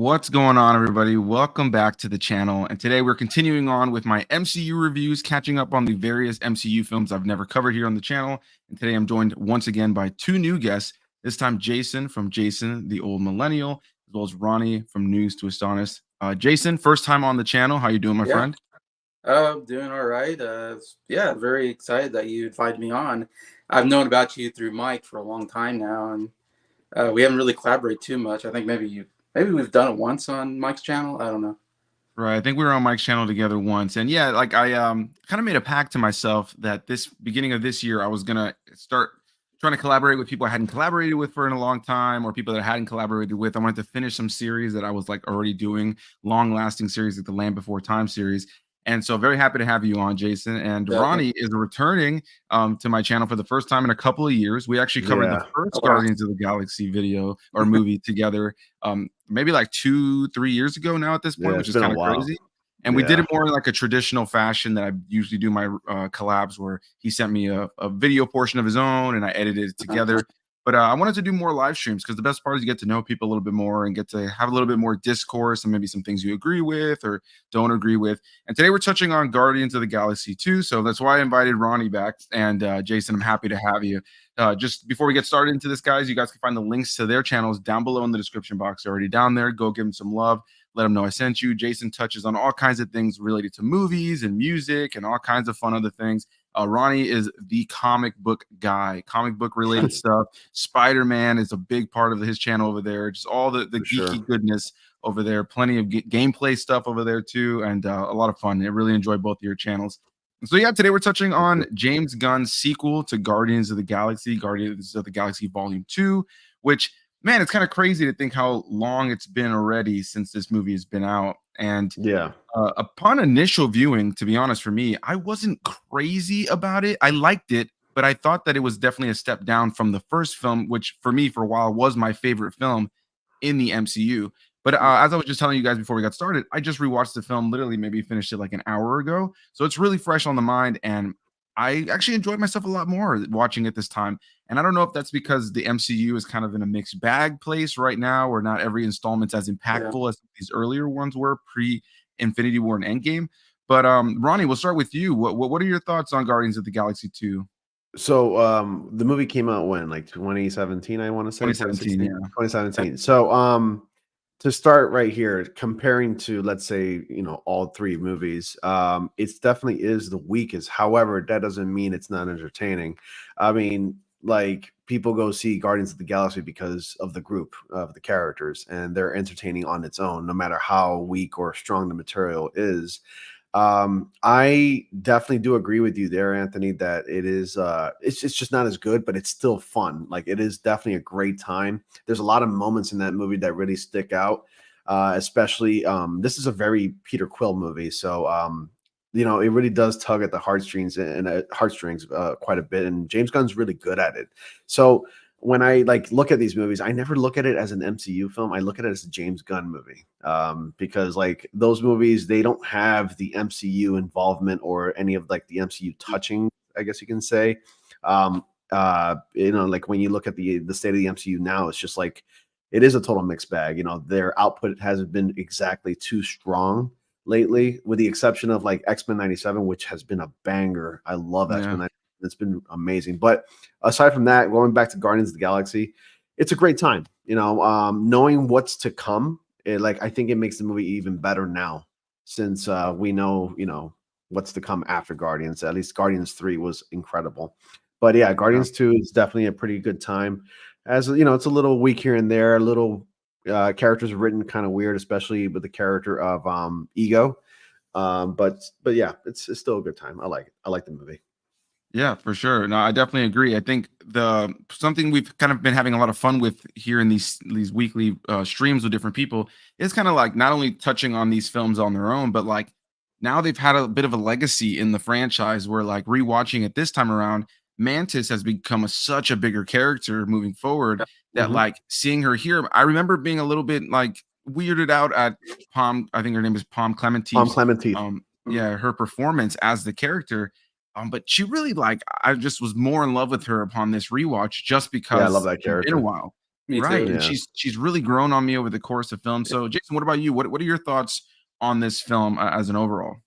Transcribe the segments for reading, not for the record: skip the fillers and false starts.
What's going on, everybody? Welcome back to the channel. And today we're continuing on with my MCU reviews, catching up on the various MCU films I've never covered here on the channel. And today I'm joined once again by two new guests. This time, Jason from Jason, the Old Millennial, as well as Ronnie from News to Astonish. Jason, first time on the channel. How you doing, my Yeah, friend? doing all right. Yeah, very excited that you invited me on. I've known about you through Mike for a long time now, and we haven't really collaborated too much. I think maybe we've done it once on Mike's channel. I don't know. Right. I think we were on Mike's channel together once. And yeah, like I kind of made a pact to myself that this beginning of this year I was gonna start trying to collaborate with people I hadn't collaborated with for in a long time or people that I hadn't collaborated with. I wanted to finish some series that I was like already doing, long-lasting series like the Land Before Time series. And so very happy to have you on, Jason. And Definitely. Ronnie is returning to my channel for the first time in a couple of years. We actually covered the Yeah, Oh, first wow. Guardians of the Galaxy video or movie together maybe like 2-3 years ago now at this point, yeah, which it's is been a kind of while. crazy. And we did Yeah, it more in like a traditional fashion that I usually do my collabs, where he sent me a video portion of his own and I edited it Uh-huh. together. But I wanted to do more live streams because the best part is you get to know people a little bit more and get to have a little bit more discourse and maybe some things you agree with or don't agree with. And today we're touching on Guardians of the Galaxy 2. So that's why I invited Ronnie back. And Jason, I'm happy to have you. Just before we get started into this, guys, you guys can find the links to their channels down below in the description box. They're already down there. Go give them some love. Let them know I sent you. Jason touches on all kinds of things related to movies and music and all kinds of fun other things. Ronnie is the comic book guy, comic book related stuff. Spider-Man is a big part of his channel over there. Just all the for sure. geeky goodness over there. Plenty of gameplay stuff over there too, and a lot of fun. I really enjoy both of your channels. So yeah, today we're touching Thank on you. James Gunn's sequel to Guardians of the Galaxy, Guardians of the Galaxy Volume 2, which, man, it's kind of crazy to think how long it's been already since this movie has been out. And Yeah, upon initial viewing, to be honest, for me, I wasn't crazy about it. I liked it, but I thought that it was definitely a step down from the first film, which for me, for a while, was my favorite film in the MCU. But as I was just telling you guys before we got started, I just rewatched the film, literally maybe finished it like an hour ago. So it's really fresh on the mind. And I actually enjoyed myself a lot more watching it this time. And I don't know if that's because the MCU is kind of in a mixed bag place right now, where not every installment's as Yeah. impactful as these earlier ones were pre Infinity War and Endgame. But Ronnie, we'll start with you. What are your thoughts on Guardians of the Galaxy 2? so, the movie came out when? Like, 2017, I wanna say, 2017, 2016? yeah. 2017. So, to start right here, comparing to, let's say, all 3 movies, it's definitely is the weakest. However, that doesn't mean it's not entertaining. I mean, like, people go see Guardians of the Galaxy because of the group, of the characters, and they're entertaining on its own, no matter how weak or strong the material is. I definitely do agree with you there, Anthony, that it is it's just not as good, but it's still fun. Like, it is definitely a great time. There's a lot of moments in that movie that really stick out. Especially this is a very Peter Quill movie, so it really does tug at the heartstrings and heartstrings quite a bit, and James Gunn's really good at it. So when I like look at these movies, I never look at it as an MCU film. I look at it as a James Gunn movie, because like those movies, they don't have the MCU involvement or any of like the MCU touching, I guess you can say. Like when you look at the state of the MCU now, it's just like it is a total mixed bag. Their output hasn't been exactly too strong lately, with the exception of like X-Men 97, which has been a banger. I love Yeah. X-Men 97. It's been amazing. But aside from that, going back to Guardians of the Galaxy, it's a great time. Knowing what's to come, like I think it makes the movie even better now, since we know what's to come after Guardians. At least Guardians 3 was incredible. But yeah, Yeah. Guardians 2 is definitely a pretty good time. As you know, it's a little weak here and there. A little characters are written kind of weird, especially with the character of Ego. But yeah, it's still a good time. I like it. I like the movie. Yeah, for sure. No, I definitely agree. I think the something we've kind of been having a lot of fun with here in these weekly streams with different people is kind of like not only touching on these films on their own, but like now they've had a bit of a legacy in the franchise where like rewatching it this time around, Mantis has become such a bigger character moving forward that Mhm. like seeing her here, I remember being a little bit like weirded out at Palm, I think her name is Palm Palm Clementif's Clementine. Mhm. yeah, her performance as the character, but she really like I just was more in love with her upon this rewatch just Yeah, I love because that it had been a character. while. Me Right, too. and Yeah. she's really grown on me over the course of film. So, Jason, what about you? What are your thoughts on this film as an overall?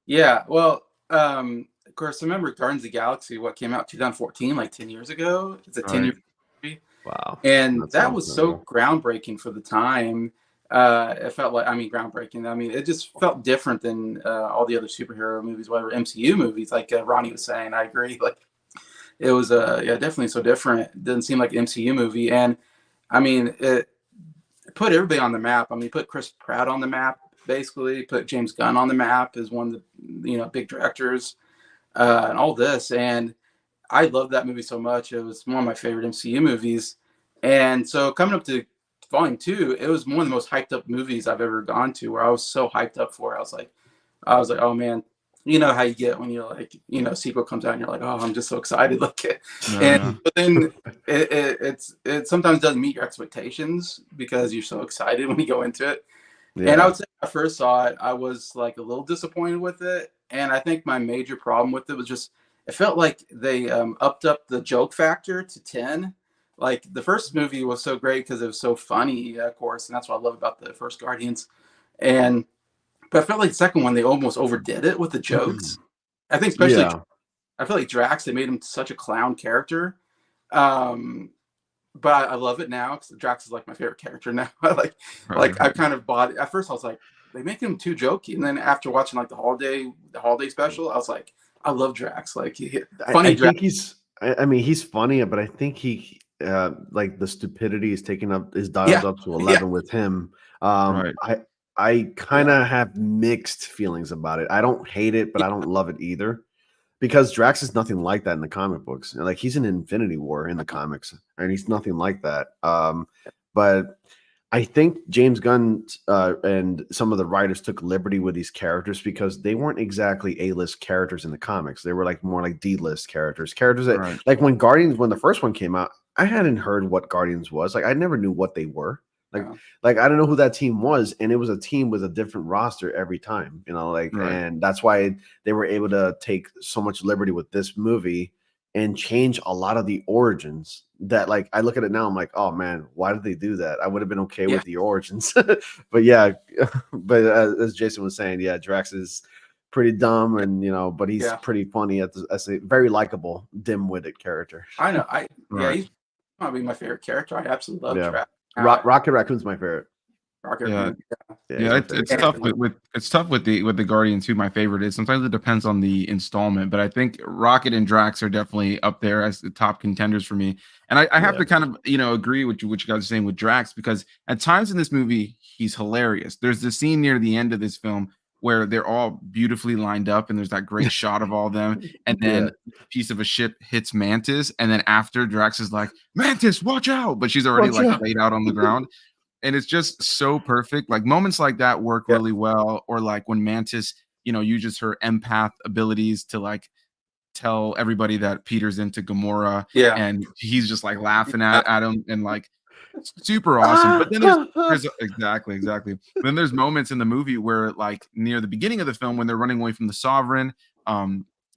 Yeah. Well, of course, I remember Guardians of the Galaxy, what came out 2014, like 10 years ago. It's a 10-year Right, movie. Wow. And That's a that long was time so ago. groundbreaking for the time. It felt like, I mean, groundbreaking. I mean, it just felt different than all the other superhero movies, whatever MCU movies, like Ronnie was saying. I agree. Like, it was, yeah, definitely so different. It didn't seem like an MCU movie. And I mean, it put everybody on the map. I mean, put Chris Pratt on the map, basically, put James Gunn on the map as one of the, big directors, and all this. And I loved that movie so much. It was one of my favorite MCU movies. And so coming up to volume two, it was one of the most hyped up movies I've ever gone to, where I was so hyped up for it. I was like, oh man, you know how you get when you're like, sequel comes out and you're like, oh, I'm just so excited. Like, and yeah, but then it sometimes doesn't meet your expectations because you're so excited when you go into it. And I Yeah. would say when I first saw it, I was like a little disappointed with it. And I think my major problem with it was just it felt like they upped up the joke factor to 10. Like the first movie was so great because it was so funny, of course, and that's what I love about the first Guardians. And but I felt like the second one they almost overdid it with the jokes. I think especially Yeah. I feel like Drax, they made him such a clown character. Um, but I love it now because Drax is like my favorite character now. like I right. kind of bought it. At first I was like, they make him too jokey, and then after watching like the holiday special, I was like, I love Drax. Like I funny Drax. think I mean, he's funny, but I think like the stupidity is taken up, is Yeah, dialed up to yeah, 11 with him. Right. I kind yeah, of have mixed feelings about it. I don't hate it, but I don't love it either. Because Drax is nothing like that in the comic books. Like he's an Infinity War in the comics, and he's nothing like that. But I think James Gunn and some of the writers took liberty with these characters because they weren't exactly A-list characters in the comics. They were like more like D-list characters. Characters that Right. like when the first one came out, I hadn't heard what Guardians was. Like I never knew what they were. Like yeah, like I don't know who that team was, and it was a team with a different roster every time, like, Right. and that's why they were able to take so much liberty with this movie and change a lot of the origins that, like, I look at it now, I'm like, oh man, why did they do that? I would have been okay yeah, with the origins. But yeah, but as Jason was saying, yeah, Drax is pretty dumb, and but he's yeah. pretty funny as a very likable dim-witted character. I know. Yeah, Right. he's probably my favorite character. I absolutely love Yeah. Drax. Uh, Rocket Raccoon's my favorite. Rocket Yeah. Raccoon. Yeah, he's Yeah, my it's favorite tough character. And, with it's tough with the Guardians who my favorite is. Sometimes it depends on the installment, but I think Rocket and Drax are definitely up there as the top contenders for me. And I have Yeah. to kind of agree with what you guys are saying with Drax because at times in this movie he's hilarious. There's the scene near the end of this film where they're all beautifully lined up and there's that great shot of all of them, and Yeah. then a piece of a ship hits Mantis, and then after Drax is like, Mantis, watch out, but she's already Watch like out. laid out on the ground. And it's just so perfect. Like moments like that work Yeah. really well. Or like when Mantis, uses her empath abilities to like tell everybody that Peter's into Gamora, yeah, and he's just like laughing yeah, at him and like super awesome. But Ah, then ah, ah. there's exactly. Then there's moments in the movie where like near the beginning of the film when they're running away from the Sovereign,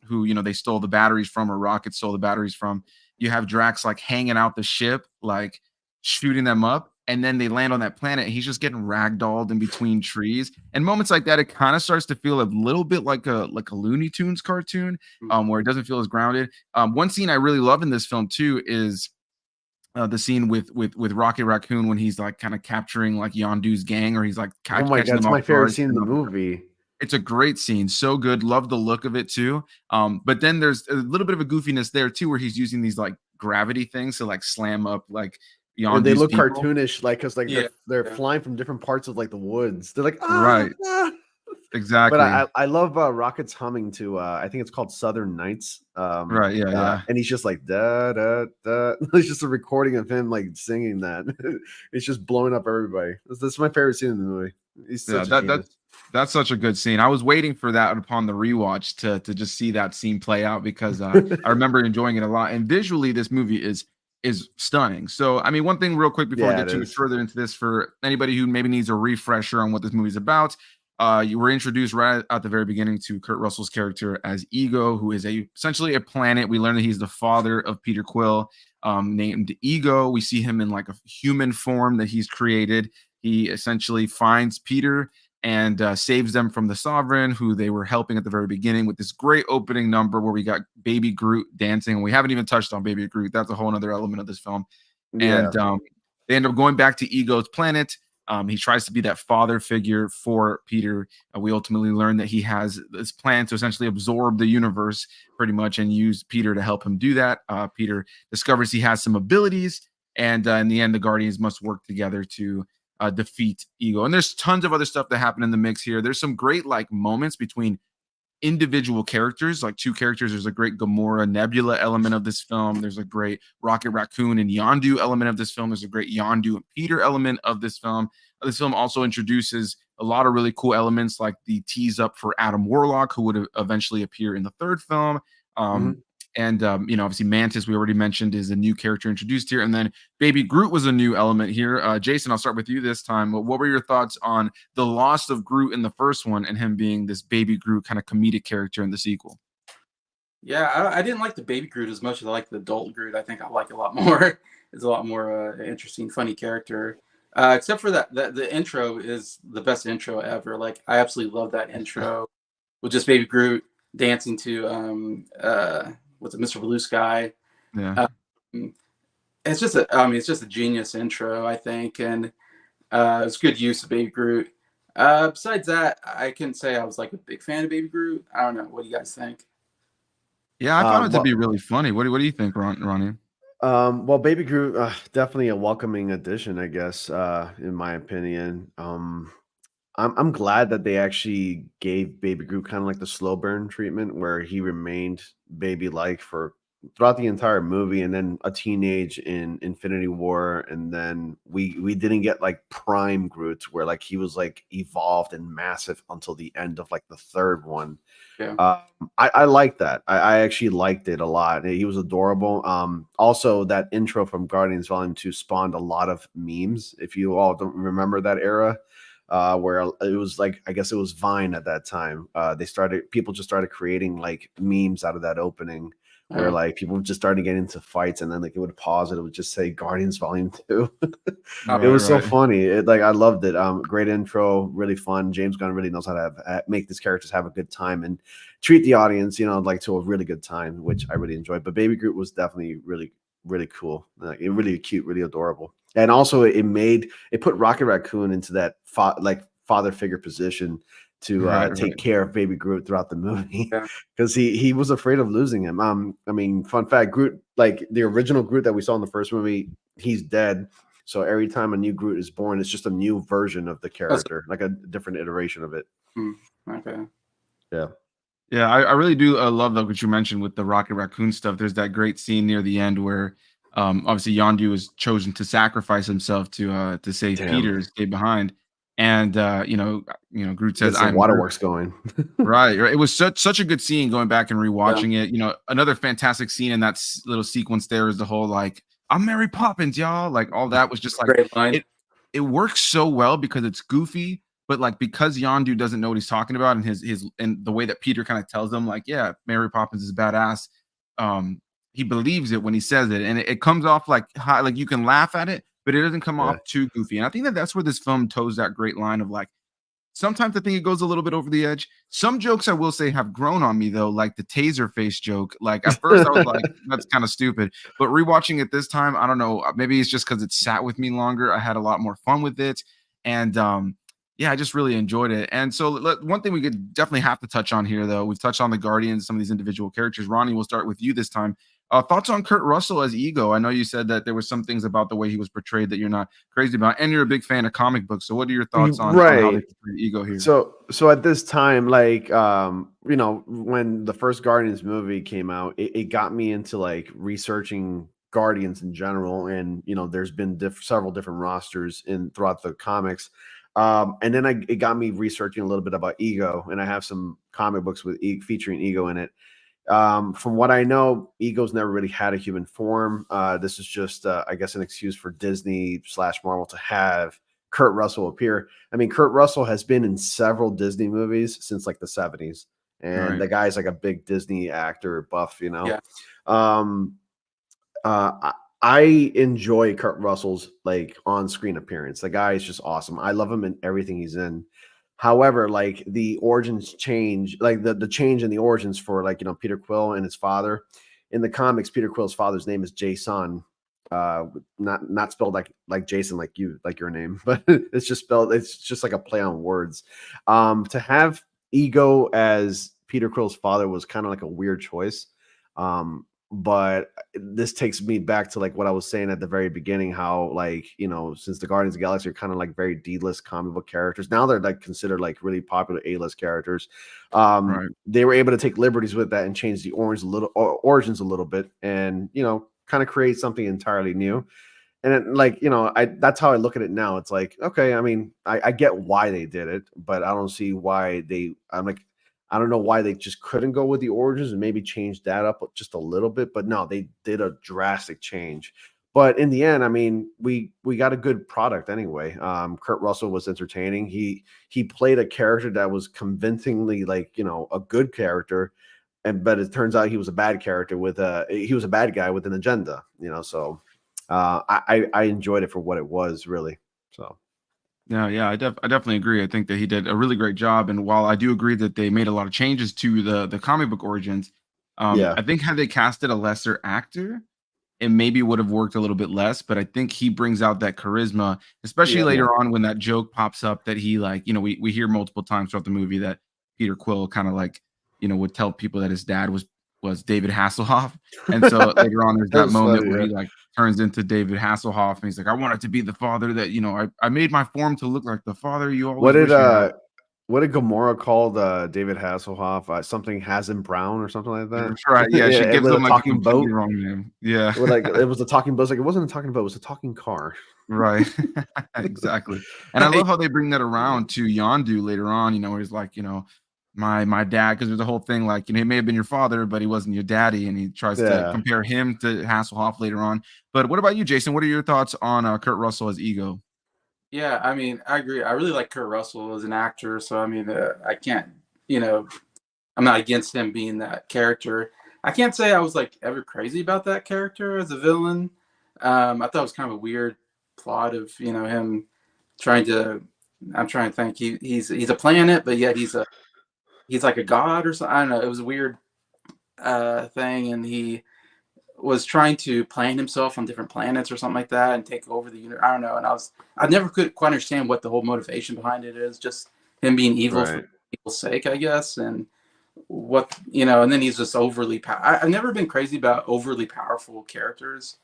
who they stole the batteries from, or Rocket stole the batteries from. You have Drax like hanging out the ship, like shooting them up, and then they land on that planet. And he's just getting ragdolled in between trees. And moments like that, it kind of starts to feel a little bit like a Looney Tunes cartoon, where it doesn't feel as grounded. One scene I really love in this film too is the scene with Rocket Raccoon when he's like kind of capturing like Yondu's gang, or he's like Oh my catching god, them it's off my favorite guard. scene in the movie. It's a great scene, so good. Love the look of it too. But then there's a little bit of a goofiness there too, where he's using these like gravity things to like slam up like And they Yondu's look people. cartoonish, like because like yeah, they're yeah. flying from different parts of like the woods. They're like Right, ah. But exactly. I love Rocket's humming to I think it's called Southern Nights. Right, yeah. And he's just like da da da. It's just a recording of him like singing that. It's just blowing up everybody. That's my favorite scene in the movie. He's Yeah, such a genius. that's such a good scene. I was waiting for that upon the rewatch to just see that scene play out because I remember enjoying it a lot. And visually, this movie is stunning. So, I mean, one thing real quick before we Yeah, get it too much is. further into this, for anybody who maybe needs a refresher on what this movie's about, you were introduced right at the very beginning to Kurt Russell's character as Ego, who is essentially a planet. We learn that he's the father of Peter Quill. named Ego. We see him in like a human form that he's created. He essentially finds Peter and saves them from the Sovereign, who they were helping at the very beginning, with this great opening number where we got Baby Groot dancing. We haven't even touched on Baby Groot. That's a whole other element of this film. Yeah. And they end up going back to Ego's planet. He tries to be that father figure for Peter. We ultimately learn that he has this plan to essentially absorb the universe pretty much and use Peter to help him do that. Peter discovers he has some abilities, and in the end, the Guardians must work together to defeat Ego. And there's tons of other stuff that happen in the mix here. There's some great like moments between individual characters, like two characters. There's a great Gamora Nebula element of this film. There's a great Rocket Raccoon and Yondu element of this film. There's a great Yondu and Peter element of this film. This film also introduces a lot of really cool elements, like the tease up for Adam Warlock, who would eventually appear in the third film. And obviously Mantis, we already mentioned, is a new character introduced here. And then Baby Groot was a new element here. Jason, I'll start with you this time. What were your thoughts on the loss of Groot in the first one and him being this Baby Groot kind of comedic character in the sequel? Yeah, I didn't like the Baby Groot as much as I like the adult Groot. I think I like a lot more. It's a lot more interesting, funny character. Except for that, the intro is the best intro ever. Like, I absolutely love that intro with just Baby Groot dancing to what's it, Mr. Blue Sky. Yeah. It's just a genius intro, I think, and it's good use of Baby Groot. Besides that, I can say I was like a big fan of Baby Groot. I don't know. What do you guys think? Yeah, I found it to be really funny. What do you think, Ronnie? Well, Baby Groot, definitely a welcoming addition, I guess, in my opinion. I'm glad that they actually gave Baby Groot kind of like the slow burn treatment, where he remained baby-like for throughout the entire movie, and then a teenage in Infinity War, and then we didn't get like prime Groot, where like he was like evolved and massive until the end of like the third one. Yeah. I like that. I actually liked it a lot. He was adorable. Also, that intro from Guardians Volume 2 spawned a lot of memes. If you all don't remember that era, where it was like, I guess it was Vine at that time. People just started creating like memes out of that opening, where like people just started getting into fights, and then like it would pause and it would just say Guardians Volume 2. It was so funny. I loved it. Great intro, really fun. James Gunn really knows how to make these characters have a good time and treat the audience, like to a really good time, which I really enjoyed. But Baby Groot was definitely really, really cool. Really cute, really adorable. And also it put Rocket Raccoon into that father figure position to take care of Baby Groot throughout the movie, because he was afraid of losing him. I mean, fun fact, Groot, like the original Groot that we saw in the first movie, he's dead. So every time a new Groot is born, it's just a new version of the character, like a different iteration of it. Okay. Yeah. Yeah, I really do love that what you mentioned with the Rocket Raccoon stuff. There's that great scene near the end where obviously Yondu was chosen to sacrifice himself to save Peter, stay behind. And Groot says, "I'm waterworks going." right. It was such a good scene, going back and rewatching it. Another fantastic scene in that little sequence there is the whole like, "I'm Mary Poppins, y'all." Like, all that was just like, great line. It works so well because it's goofy, but like, because Yondu doesn't know what he's talking about, and the way that Peter kind of tells them like, yeah, Mary Poppins is badass. He believes it when he says it, and it comes off like you can laugh at it, but it doesn't come off too goofy. And I think that's where this film toes that great line of like, sometimes I think it goes a little bit over the edge. Some jokes, I will say, have grown on me though, like the taser face joke. Like, at first I was like, that's kind of stupid, but rewatching it this time, I don't know, maybe it's just because it sat with me longer. I had a lot more fun with it, and I just really enjoyed it. And so one thing we could definitely have to touch on here, though, we've touched on the Guardians, some of these individual characters. Ronnie, we'll start with you this time. Thoughts on Kurt Russell as Ego? I know you said that there were some things about the way he was portrayed that you're not crazy about, and you're a big fan of comic books. So what are your thoughts on how they portray Ego here? So at this time, like, when the first Guardians movie came out, it got me into like researching Guardians in general. And, there's been several different rosters throughout the comics. And then it got me researching a little bit about Ego, and I have some comic books featuring Ego in it. From what I know, Ego's never really had a human form. This is just, I guess, an excuse for Disney/Marvel to have Kurt Russell appear. I mean, Kurt Russell has been in several Disney movies since like the 70s, and the guy's like a big Disney actor buff, Yeah. I enjoy Kurt Russell's like on-screen appearance. The guy is just awesome. I love him in everything he's in. However, like the origins change, like the change in the origins for like Peter Quill and his father. In the comics, Peter Quill's father's name is Jason, uh, not spelled like Jason, like your name, but it's just spelled. It's just like a play on words. To have Ego as Peter Quill's father was kind of like a weird choice. But this takes me back to like what I was saying at the very beginning, how like since the Guardians of the Galaxy are kind of like very D-list comic book characters, now they're like considered like really popular A-list characters. Right. They were able to take liberties with that and change the origins a little bit, and kind of create something entirely new. And it, like that's how I look at it now. It's like, okay, I mean, I get why they did it, but I don't see why I'm like, I don't know why they just couldn't go with the origins and maybe change that up just a little bit. But no, they did a drastic change. But in the end, I mean, we got a good product anyway. Kurt Russell was entertaining. He played a character that was convincingly like a good character, but it turns out he was a bad character he was a bad guy with an agenda. So I enjoyed it for what it was, really. So. Yeah, I definitely agree. I think that he did a really great job. And while I do agree that they made a lot of changes to the comic book origins, Yeah. I think had they casted a lesser actor, it maybe would have worked a little bit less. But I think he brings out that charisma, especially Yeah. later on when that joke pops up that he like, we hear multiple times throughout the movie that Peter Quill kind of like, would tell people that his dad was David Hasselhoff. And so later on, there's that That's moment funny, where yeah. he like turns into David Hasselhoff, and he's like, "I wanted to be the father that I made my form to look like the father you always wish you had." What did Gamora call David Hasselhoff? Something Hassan Brown or something like that. That's right. Yeah, she Yeah, gives with a him like a talking completely boat. wrong name. Yeah. With like it was a talking boat. It's like it wasn't a talking boat. It was a talking car. Right. Exactly. And I love how they bring that around to Yondu later on, where he's like, my dad, because there's a whole thing like, he may have been your father, but he wasn't your daddy, and he tries to Yeah. compare him to Hasselhoff later on. But what about you, Jason? What are your thoughts on Kurt Russell as Ego? Yeah, I mean, I agree. I really like Kurt Russell as an actor, so I mean, I can't, you know, I'm not against him being that character. I can't say I was like ever crazy about that character as a villain. I thought it was kind of a weird plot of him trying to. I'm trying to think. He's a planet, but yet he's like a god or something. I don't know. It was a weird thing, and he was trying to plant himself on different planets or something like that and take over the universe. I don't know. And I never could quite understand what the whole motivation behind it is. Just him being evil for Right. people's sake, I guess. And and then he's just overly. I've never been crazy about overly powerful characters.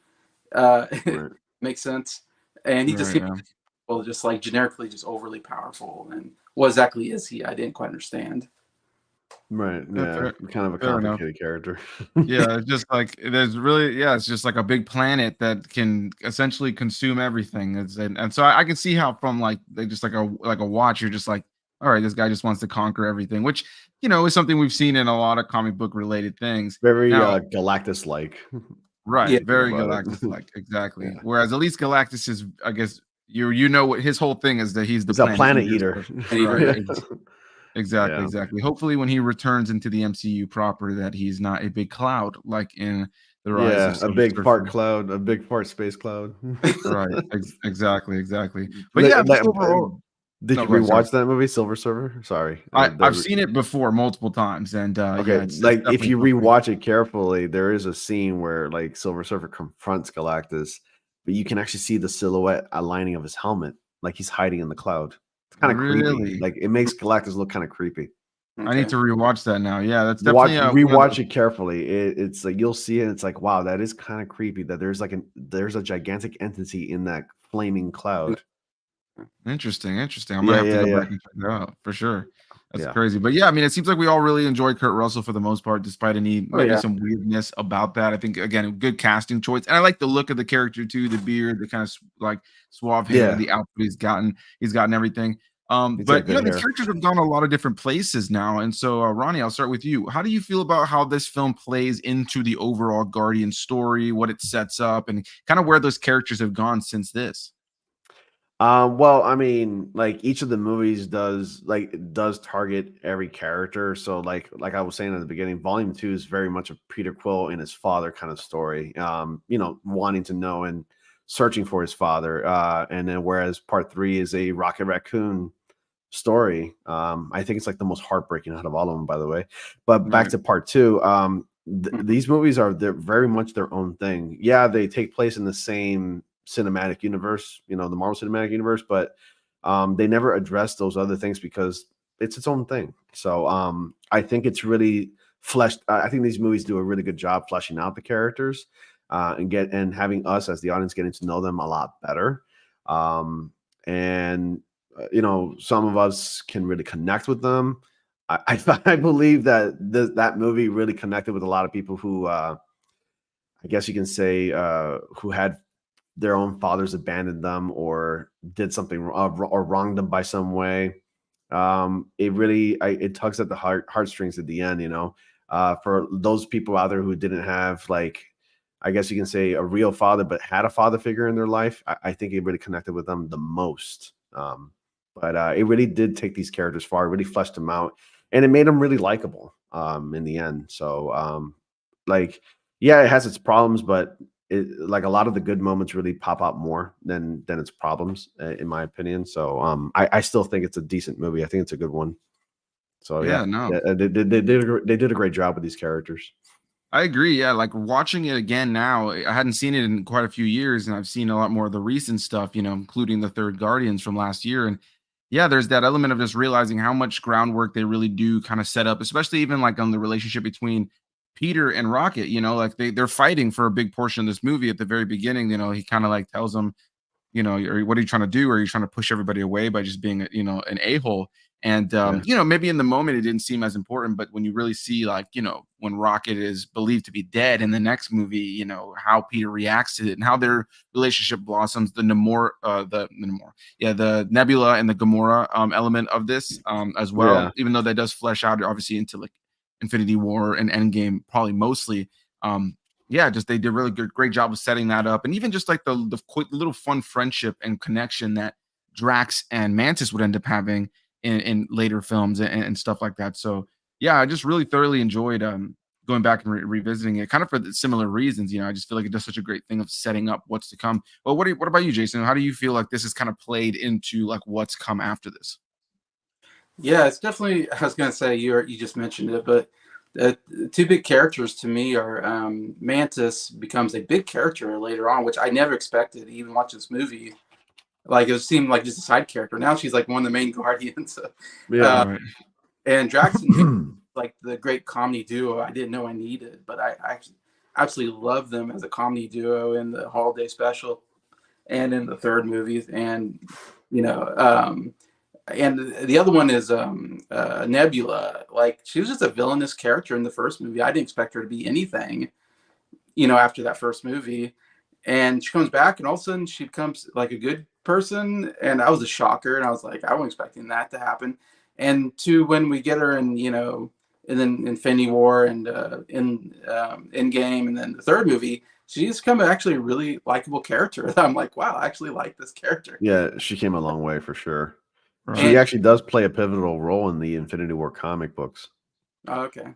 Right. Makes sense. And he just Right. seemed Yeah. well, just like generically, just overly powerful. And what exactly is he? I didn't quite understand. Right. Yeah, Yeah. Kind of a fair enough. complicated character. Yeah, it's just like it's just like a big planet that can essentially consume everything. And so I can see how from like they just like a watch, you're just like, all right, this guy just wants to conquer everything, which is something we've seen in a lot of comic book related things. Very Now, Galactus like. right, Yeah. very About it. Galactus like, exactly. Yeah. Whereas at least Galactus is, I guess what his whole thing is, that he's the He's a planet eater. eater. So, right. Yeah. Exactly, Yeah. exactly. Hopefully, when he returns into the MCU proper, that he's not a big cloud like in the Rise of Yeah, a Silver big part Surfer. cloud, a big part space cloud. Right. Exactly, exactly. But yeah, just overall. Did No, you go ahead, sorry. rewatch that movie, Silver Surfer? Sorry. I've seen it before multiple times, and Okay, yeah, it's like if definitely you something. rewatch it carefully, there is a scene where like Silver Surfer confronts Galactus, but you can actually see the silhouette aligning of his helmet, like he's hiding in the cloud. It's kind of creepy. Really, Like it makes Galactus look kind of creepy. I need Okay. to rewatch that now. Yeah, that's definitely Rewatch it carefully. It's like you'll see it. It's like wow, that is kind of creepy. That there's a gigantic entity in that flaming cloud. Interesting. I'm gonna have to go back and check that out for sure. That's Yeah. crazy. But yeah, I mean, it seems like we all really enjoy Kurt Russell for the most part, despite maybe yeah. some weirdness about that. I think again, a good casting choice. And I like the look of the character too, the beard, the kind of like suave hair, Yeah. the outfit he's gotten everything. He's But got good the hair. characters have gone a lot of different places now. And so Ronnie, I'll start with you. How do you feel about how this film plays into the overall Guardian story, what it sets up, and kind of where those characters have gone since this? Well, I mean, like each of the movies does target every character. So like I was saying at the beginning, Volume 2 is very much a Peter Quill and his father kind of story. Wanting to know and searching for his father. And then whereas Part 3 is a Rocket Raccoon story. I think it's like the most heartbreaking out of all of them, by the way. But back Right. to Part 2, Mhm. these movies they're very much their own thing. Yeah, they take place in the same cinematic universe, the Marvel Cinematic Universe, but they never address those other things because it's its own thing. So I think it's really fleshed. I think these movies do a really good job fleshing out the characters and having us as the audience getting to know them a lot better. And some of us can really connect with them. I believe that that movie really connected with a lot of people who I guess you can say who had their own fathers abandoned them or did something or wronged them by some way. It tugs at the heartstrings at the end, for those people out there who didn't have, like, I guess you can say, a real father but had a father figure in their life. I think it really connected with them the most. But it really did take these characters far, it really fleshed them out, and it made them really likable in the end. So like, yeah, it has its problems, but like a lot of the good moments really pop out more than its problems, in my opinion. So I still think it's a decent movie. I think it's a good one. So yeah, Yeah, no. yeah, they did a great job with these characters. I agree. Yeah, like watching it again now, I hadn't seen it in quite a few years, and I've seen a lot more of the recent stuff, including the third Guardians from last year. And yeah, there's that element of just realizing how much groundwork they really do kind of set up, especially even like on the relationship between Peter and Rocket. Like they're fighting for a big portion of this movie at the very beginning. He kind of like tells them, or what are you trying to do? Are you trying to push everybody away by just being, an a-hole? And Yeah, maybe in the moment it didn't seem as important, but when you really see, like, when Rocket is believed to be dead in the next movie, how Peter reacts to it and how their relationship blossoms, the Nebula and the Gamora element of this as well, yeah, even though that does flesh out obviously into like Infinity War and Endgame, probably mostly. Um, yeah, just they did a really great job of setting that up, and even just like the quick little fun friendship and connection that Drax and Mantis would end up having in later films and stuff like that. So yeah, I just really thoroughly enjoyed going back and revisiting it, kind of for the similar reasons. I just feel like it does such a great thing of setting up what's to come. Well, what about you, Jason? How do you feel like this is kind of played into like what's come after this? Yeah, it's definitely. I was gonna say you just mentioned it, but the two big characters to me are Mantis becomes a big character later on, which I never expected. Even watching this movie, like it seemed like just a side character. Now she's like one of the main guardians, yeah. uh, Right. and Drax and Mantis, like the great comedy duo. I didn't know I needed, but I actually absolutely love them as a comedy duo in the holiday special and in the third movies, and you know. And the other one is Nebula. Like she was just a villainous character in the first movie. I didn't expect her to be anything, after that first movie. And she comes back, and all of a sudden she becomes like a good person. And that was a shocker. And I was like, I wasn't expecting that to happen. And to when we get her in, and then Infinity War and in Endgame, and then the third movie, she's become actually a really likable character. I'm like, wow, I actually like this character. Yeah, she came a long way for sure. She Right. And actually does play a pivotal role in the Infinity War comic books. oh, okay.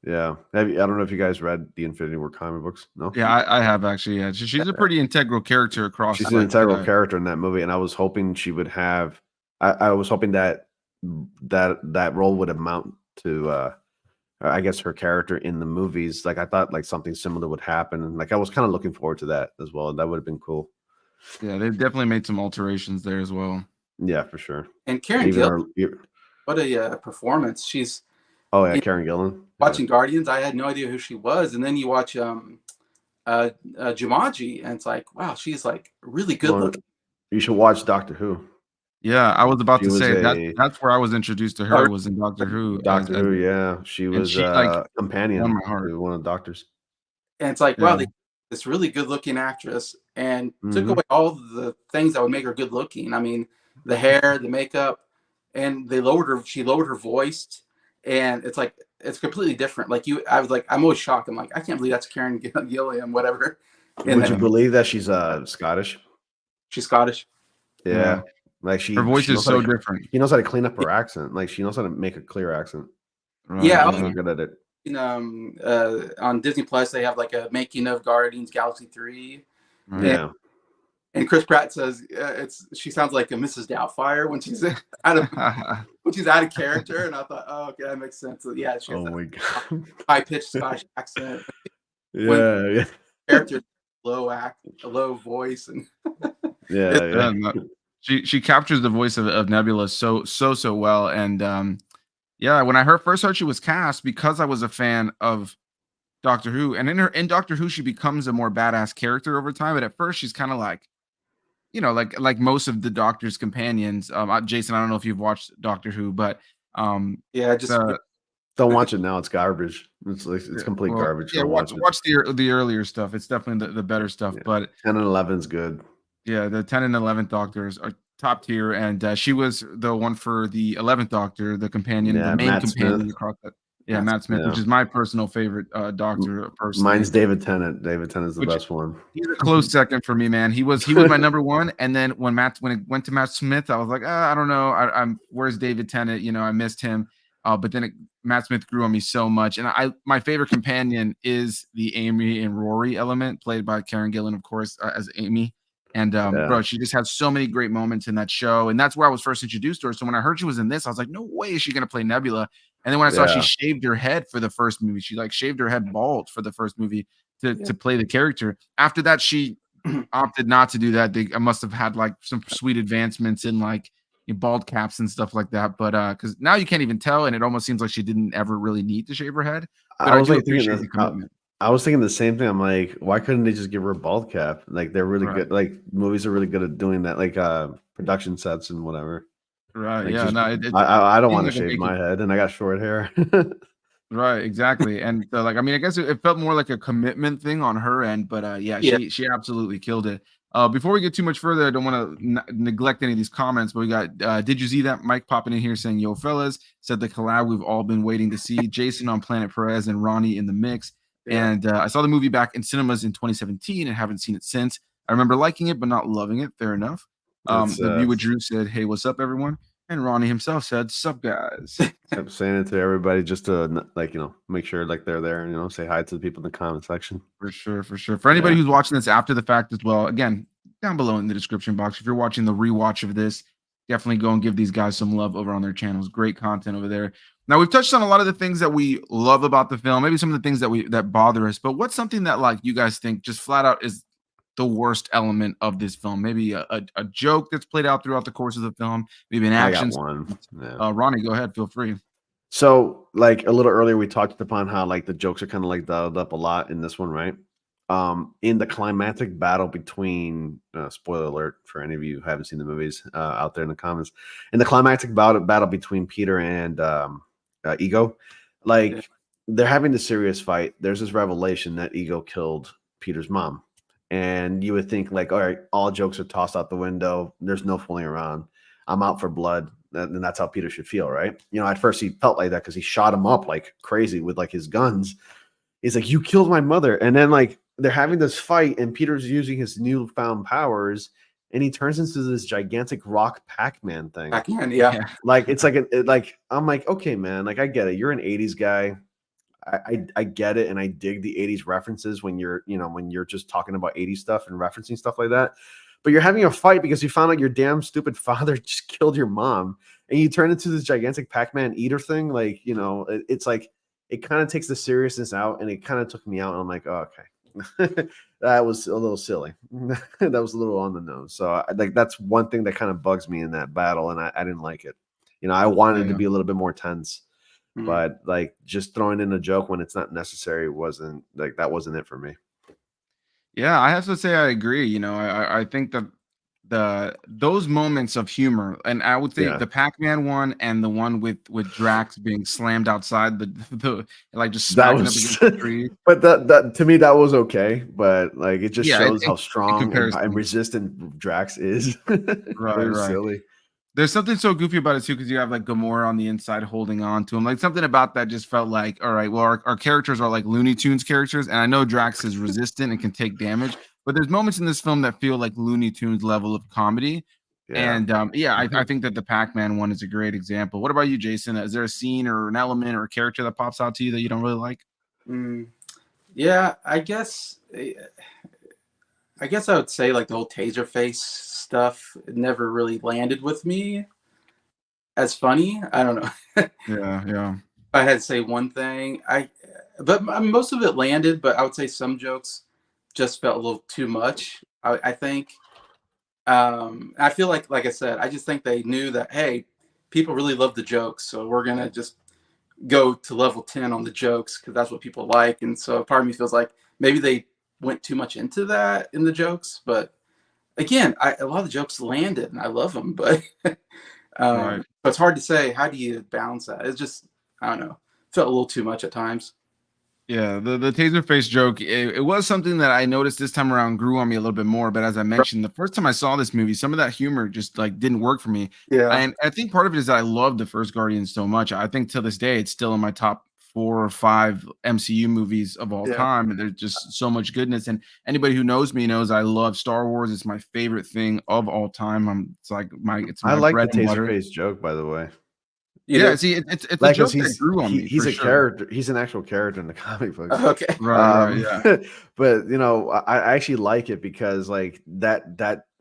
Yeah, I don't know if you guys read the Infinity War comic books. No, Yeah, I have actually. Yeah, she's a pretty integral character across she's an like integral character in that movie, and I was hoping she would have. I was hoping that role would amount to, I guess, her character in the movies. Like I thought, like something similar would happen, and like I was kind of looking forward to that as well. That would have been cool. yeah, they've definitely made some alterations there as well. Yeah, for sure. And Karen Even Gill, her. what a performance. She's Oh yeah, you know, Karen Gillan. Yeah, watching Guardians. I had no idea who she was, and then you watch Jumanji, and it's like, wow, she's like really good well, looking. you should watch Doctor Who. Yeah, I was about She to was say that a that's where I was introduced to Oh, her was in Doctor Who Doctor as Who. Yeah, she and was she like a won companion my heart. to one of the doctors. and it's like, wow, Yeah. they this really good looking actress and took Hmm. away all the things that would make her good looking. I mean, the hair, the makeup, and they lowered her. She lowered her voice, and it's like it's completely different. Like I was like, I'm always shocked. I'm like, I can't believe that's Karen Gilliam, whatever. In Would you that, Yeah. believe that she's Scottish? she's Scottish. Yeah. Like Her voice she is knows how so to different. she knows how to clean up her accent. Like she knows how to make a clear accent. Right, Yeah, She's I so yeah. good at it. on Disney Plus they have like a making of Guardians Galaxy 3, Right. Yeah. and Chris Pratt says she sounds like a Mrs. Doubtfire when she's out of character, and I thought, oh, okay, that makes sense. So, yeah, she has Oh that my god. high pitched Scottish accent when Yeah, yeah. character a low voice, and Yeah, Yeah, yeah. no, she captures the voice of Nebula so well, and yeah, when I first heard she was cast, because I was a fan of Doctor Who, and in Doctor Who she becomes a more badass character over time, but at first she's kind of like, like most of the Doctor's companions. Jason, I don't know if you've watched Doctor Who, but yeah, just the Don't watch it now. It's garbage. It's like it's complete well, garbage. yeah, Don't watch it. watch the earlier stuff. It's definitely the better stuff, Yeah. but 10 and 11 is good. yeah, the 10 and 11th Doctors are top tier, and she was the one for the 11th Doctor, the companion, the Yeah, main Matt companion Smith. across that. Yeah, Matt Smith, which Yeah. is my personal favorite Doctor personally. Mine's David Tennant. David Tennant's the Which best one. he's a close second for me, man. He was my number one, and then when it went to Matt Smith, I was like, I don't know, I'm where's David Tennant? I missed him, but then Matt Smith grew on me so much, and my favorite companion is the Amy and Rory element, played by Karen Gillan, of course, as Amy. And Yeah. bro, she just has so many great moments in that show, and that's where I was first introduced to her. So when I heard she was in this, I was like, no way is she gonna play Nebula. And then when I saw she Yeah. shaved her head for the first movie, she like shaved her head bald for the first movie to play the character. After that, she opted not to do that. I must have had like some sweet advancements in like bald caps and stuff like that. But because now you can't even tell, and it almost seems like she didn't ever really need to shave her head. But I I was do like thinking appreciate this, the commitment. I was thinking the same thing. I'm like, why couldn't they just give her a bald cap? Like they're really Right. good. Like movies are really good at doing that, like production sets and whatever. Right. Like Yeah. just, No, I don't seemed want to like a shave big- my head, and I got short hair. Right, exactly. And so, like, I mean, I guess it felt more like a commitment thing on her end, but yeah, Yeah. she absolutely killed it. Before we get too much further, I don't want to neglect any of these comments, but we got did you see that Mike popping in here saying, yo, fellas, said the collab we've all been waiting to see, Jason on Planet Perez and Ronnie in the mix. Yeah. And I saw the movie back in cinemas in 2017 and haven't seen it since. I remember liking it, but not loving it. Fair enough. The view with Drew said, hey, what's up, everyone? And Ronnie himself said, sup, guys. I'm saying it to everybody just to like make sure like they're there. Say hi to the people in the comment section. For sure, for sure. For anybody who's watching this after the fact as well, again, down below in the description box, if you're watching the rewatch of this, definitely go and give these guys some love over on their channels. Great content over there. Now, we've touched on a lot of the things that we love about the film, maybe some of the things that bother us, but what's something that like you guys think just flat out is the worst element of this film? Maybe a joke that's played out throughout the course of the film, maybe an action. I got one. Yeah. Ronnie, go ahead. Feel free. So, like a little earlier, we talked upon how like the jokes are kind of like dialed up a lot in this one, right? In the climactic battle between spoiler alert for any of you who haven't seen the movies out there in the comments, in the climactic battle between Peter and Ego, like they're having the serious fight. There's this revelation that Ego killed Peter's mom, and you would think like, all right, all jokes are tossed out the window. There's no fooling around. I'm out for blood. And that's how Peter should feel, right? At first he felt like that because he shot him up like crazy with like his guns. He's like, you killed my mother. And then like they're having this fight and Peter's using his newfound powers and he turns into this gigantic rock Pac-Man thing. Pac-Man, yeah. Like it's like I'm like, okay, man, like I get it. You're an 80s guy. I get it, and I dig the 80s references when you're just talking about 80s stuff and referencing stuff like that. But you're having a fight because you found out your damn stupid father just killed your mom, and you turn into this gigantic Pac-Man eater thing. Like, it's like it kind of takes the seriousness out, and it kind of took me out. And I'm like, oh, okay, that was a little silly. That was a little on the nose. So that's one thing that kind of bugs me in that battle, and I didn't like it. I wanted it to be a little bit more tense. Mm-hmm. But like just throwing in a joke when it's not necessary wasn't it for me. Yeah, I have to say I agree. I think that those moments of humor, and I would say the Pac-Man one and the one with Drax being slammed outside the like just smacking up against the tree. But that to me that was okay. But like it just shows how strong and resistant Drax is. Right. Silly. There's something so goofy about it too, because you have like Gamora on the inside holding on to him. Like something about that just felt like, all right, well, our characters are like Looney Tunes characters, and I know Drax is resistant and can take damage, but there's moments in this film that feel like Looney Tunes level of comedy. Yeah. And I think that the Pac-Man one is a great example. What about you, Jason? Is there a scene or an element or a character that pops out to you that you don't really like? Mm, yeah, I guess I would say like the whole Taserface stuff never really landed with me as funny. I don't know. Yeah, yeah. I had to say one thing. But most of it landed. But I would say some jokes just felt a little too much. I think. I feel like I said, I just think they knew that hey, people really love the jokes, so we're gonna just go to level 10 on the jokes because that's what people like. And so part of me feels like maybe they went too much into that in the jokes. But again, a lot of the jokes landed and I love them, but Right. but it's hard to say how do you balance that. It's just I don't know, felt a little too much at times. Yeah, the taser face joke, it was something that I noticed this time around grew on me a little bit more. But as I mentioned, the first time I saw this movie, some of that humor just like didn't work for me. Yeah, And I think part of it is that I love the first Guardians so much. I think to this day it's still in my top 4 or 5 MCU movies of all yeah. time. And there's just so much goodness. And anybody who knows me knows I love Star Wars. It's my favorite thing of all time. It's I my like the bread and butter. Taserface joke, by the way. You Yeah, do. see, it's a Like, cause joke that grew on me he's for a sure. character. He's an actual character in the comic books. Okay. Right, right, yeah. But I actually like it because like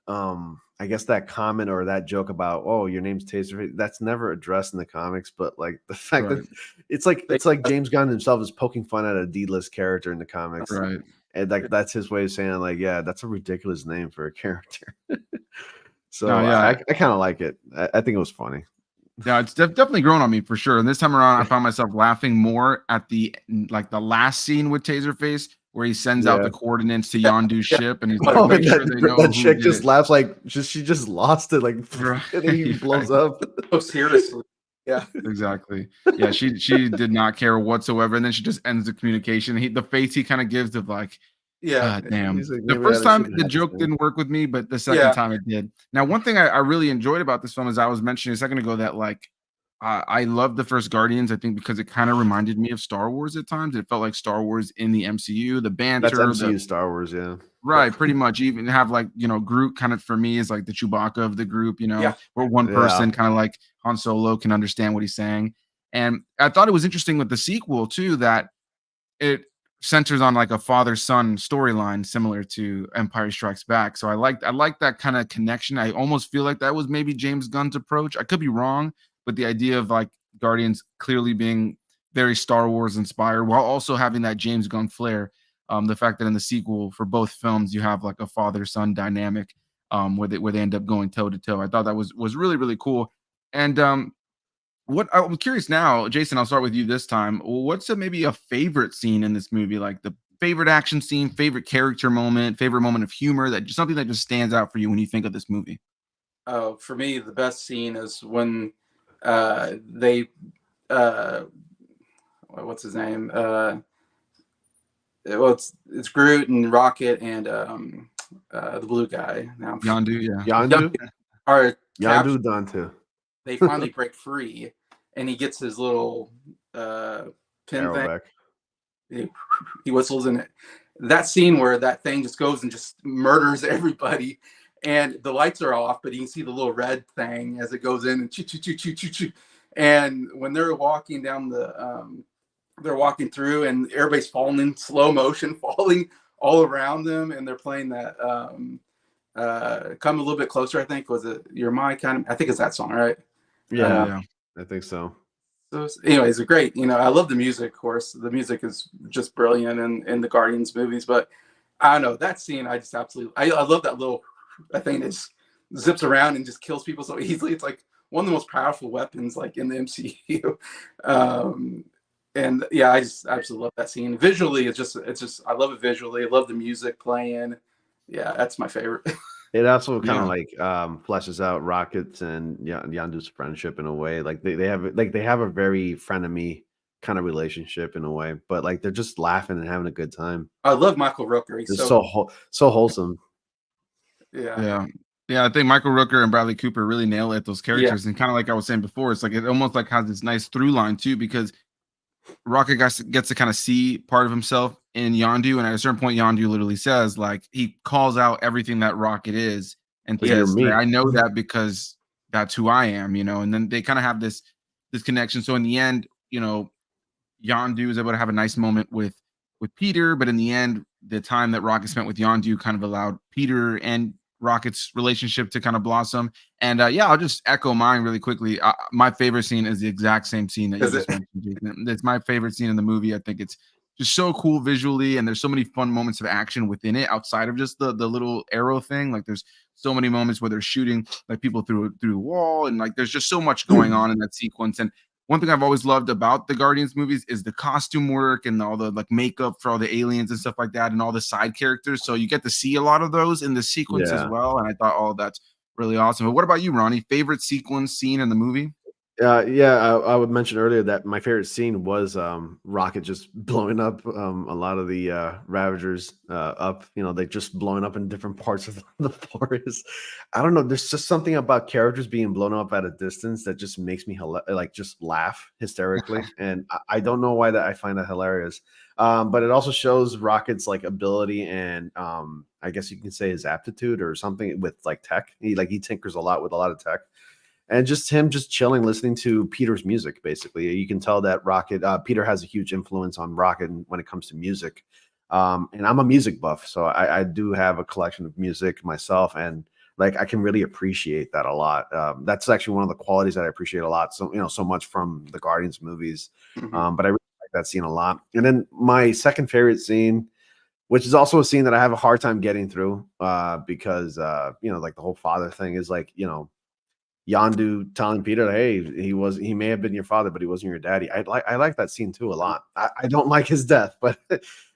I guess that comment or that joke about, oh, your name's Taserface, that's never addressed in the comics. But like the fact that Right, it's like James Gunn himself is poking fun at a D-list character in the comics. right. And like that's his way of saying like, yeah, that's a ridiculous name for a character. No, So yeah. I kind of like it. I think it was funny. Yeah, it's definitely grown on me for sure. And this time around, I found myself laughing more at the last scene with Taserface, where he sends out Yeah. the coordinates to Yeah, Yondu's yeah. ship, and he's like, Oh, make and sure they know that who chick did just it. laughs like she just lost it, like Right, and then he blows up. Oh, seriously. Yeah. exactly. Yeah, she did not care whatsoever, and then she just ends the communication. The face he kind of gives of like, Yeah. ah, damn. He's like, The maybe first I time shouldn't the have this joke thing. didn't work with me, but the second Yeah. time it did. Now, one thing I really enjoyed about this film is I was mentioning a second ago that like I love the first Guardians. I think because it kind of reminded me of Star Wars at times. It felt like Star Wars in the MCU, the That's banter, the MCU Star Wars, yeah. right, pretty much. Even have like Groot kind of for me is like the Chewbacca of the group. Yeah. Where one Yeah. person kind of like Han Solo can understand what he's saying. And I thought it was interesting with the sequel too that it centers on like a father-son storyline similar to Empire Strikes Back. So I like that kind of connection. I almost feel like that was maybe James Gunn's approach. I could be wrong, but the idea of like Guardians clearly being very Star Wars inspired while also having that James Gunn flair. The fact that in the sequel for both films you have like a father-son dynamic where they end up going toe to toe. I thought that was really really cool. And what I'm curious now, Jason, I'll start with you this time. What's maybe a favorite scene in this movie? Like the favorite action scene, favorite character moment, favorite moment of humor that just something that just stands out for you when you think of this movie? Oh, for me, the best scene is when they what's his name? Well, it's Groot and Rocket and the blue guy. Now Yondu, yeah. Yandu? are captured. Yandu Dantu. They finally break free, and he gets his little pin thing. Arrowback. He whistles in it. That scene where that thing just goes and just murders everybody, and the lights are off, but you can see the little red thing as it goes in and choo choo choo choo choo choo. And when they're walking down they're walking through, and everybody's falling in slow motion, falling all around them, and they're playing that "Come a Little Bit Closer." I think was it "You're My Kind of." I think it's that song, right? Yeah, Yeah. I think so. So, anyways, a great. I love the music. Of course, the music is just brilliant in the Guardians movies. But I don't know that scene. I just absolutely. I love that little that thing that just zips around and just kills people so easily. It's like one of the most powerful weapons, like in the MCU. And yeah, I just absolutely love that scene. Visually, it's just. I love it visually. I love the music playing. Yeah, that's my favorite. It also kind Yeah. of like fleshes out Rockets and Yandu's friendship in a way. Like they have a very frenemy kind of relationship in a way, but like they're just laughing and having a good time. I love Michael Rooker. He's It's so so wholesome. yeah. Yeah. Yeah, I think Michael Rooker and Bradley Cooper really nail it, those Yeah. characters. And kind of like I was saying before, it's like it almost like has this nice through line too, because Rocket gets to kind of see part of himself in Yondu, and at a certain point, Yondu literally says, like, he calls out everything that Rocket is, and So you're says, like, me. I know that because that's who I am, and then they kind of have this connection. So in the end, Yondu is able to have a nice moment with Peter, but in the end, the time that Rocket spent with Yondu kind of allowed Peter and Rocket's relationship to kind of blossom. And yeah, I'll just echo mine really quickly. My favorite scene is the exact same scene that you Is just it? mentioned, Jason. It's my favorite scene in the movie. I think it's just so cool visually, and there's so many fun moments of action within it outside of just the little arrow thing. Like there's so many moments where they're shooting like people through the wall, and like there's just so much going on in that sequence. And one thing I've always loved about the Guardians movies is the costume work and all the like makeup for all the aliens and stuff like that, and all the side characters. So you get to see a lot of those in the sequence as Yeah. well. And I thought, oh, that's really awesome. But what about you, Ronnie? Favorite sequence scene in the movie? Yeah, I would mention earlier that my favorite scene was Rocket just blowing up a lot of the Ravagers up. They just blowing up in different parts of the forest. I don't know. There's just something about characters being blown up at a distance that just makes me like just laugh hysterically, and I don't know why that I find that hilarious. But it also shows Rocket's like ability and I guess you can say his aptitude or something with like tech. He tinkers a lot with a lot of tech. And just him just chilling, listening to Peter's music. Basically, you can tell that Peter has a huge influence on Rocket when it comes to music. And I'm a music buff, so I do have a collection of music myself, and like I can really appreciate that a lot. That's actually one of the qualities that I appreciate a lot. So so much from the Guardians movies, Mhm. but I really like that scene a lot. And then my second favorite scene, which is also a scene that I have a hard time getting through, because like the whole father thing is like Yondu telling Peter, "Hey, he may have been your father, but he wasn't your daddy." I like that scene too a lot. I don't like his death, but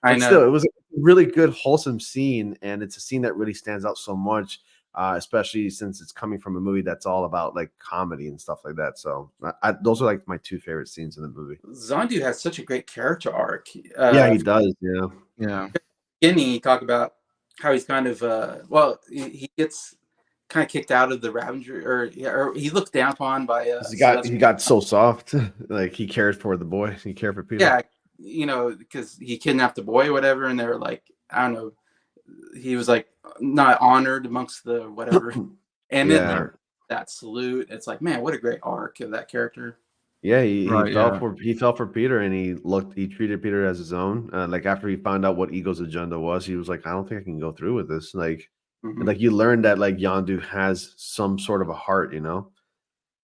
I still, know. it was a really good, wholesome scene, and it's a scene that really stands out so much, especially since it's coming from a movie that's all about like comedy and stuff like that. So those are like my two favorite scenes in the movie. Zondu has such a great character arc. Yeah, he does. Yeah, Yeah. Beginning, you talk about how he's kind of well, he gets kind of kicked out of the Ravager, or yeah, or he looked down upon by 'cause Sylvester. he got so soft, like he cared for the boy, he cared for Peter. Yeah, because he kidnapped the boy or whatever, and they were like, I don't know, he was like not honored amongst the whatever, and then Yeah, that salute. It's like, man, what a great arc of that character. yeah, he Right. fell Yeah. for Peter, and he treated Peter as his own. Like after he found out what Ego's agenda was, he was like, I don't think I can go through with this. Like, and Hmm. like you learn that like Yondu has some sort of a heart, Yeah, and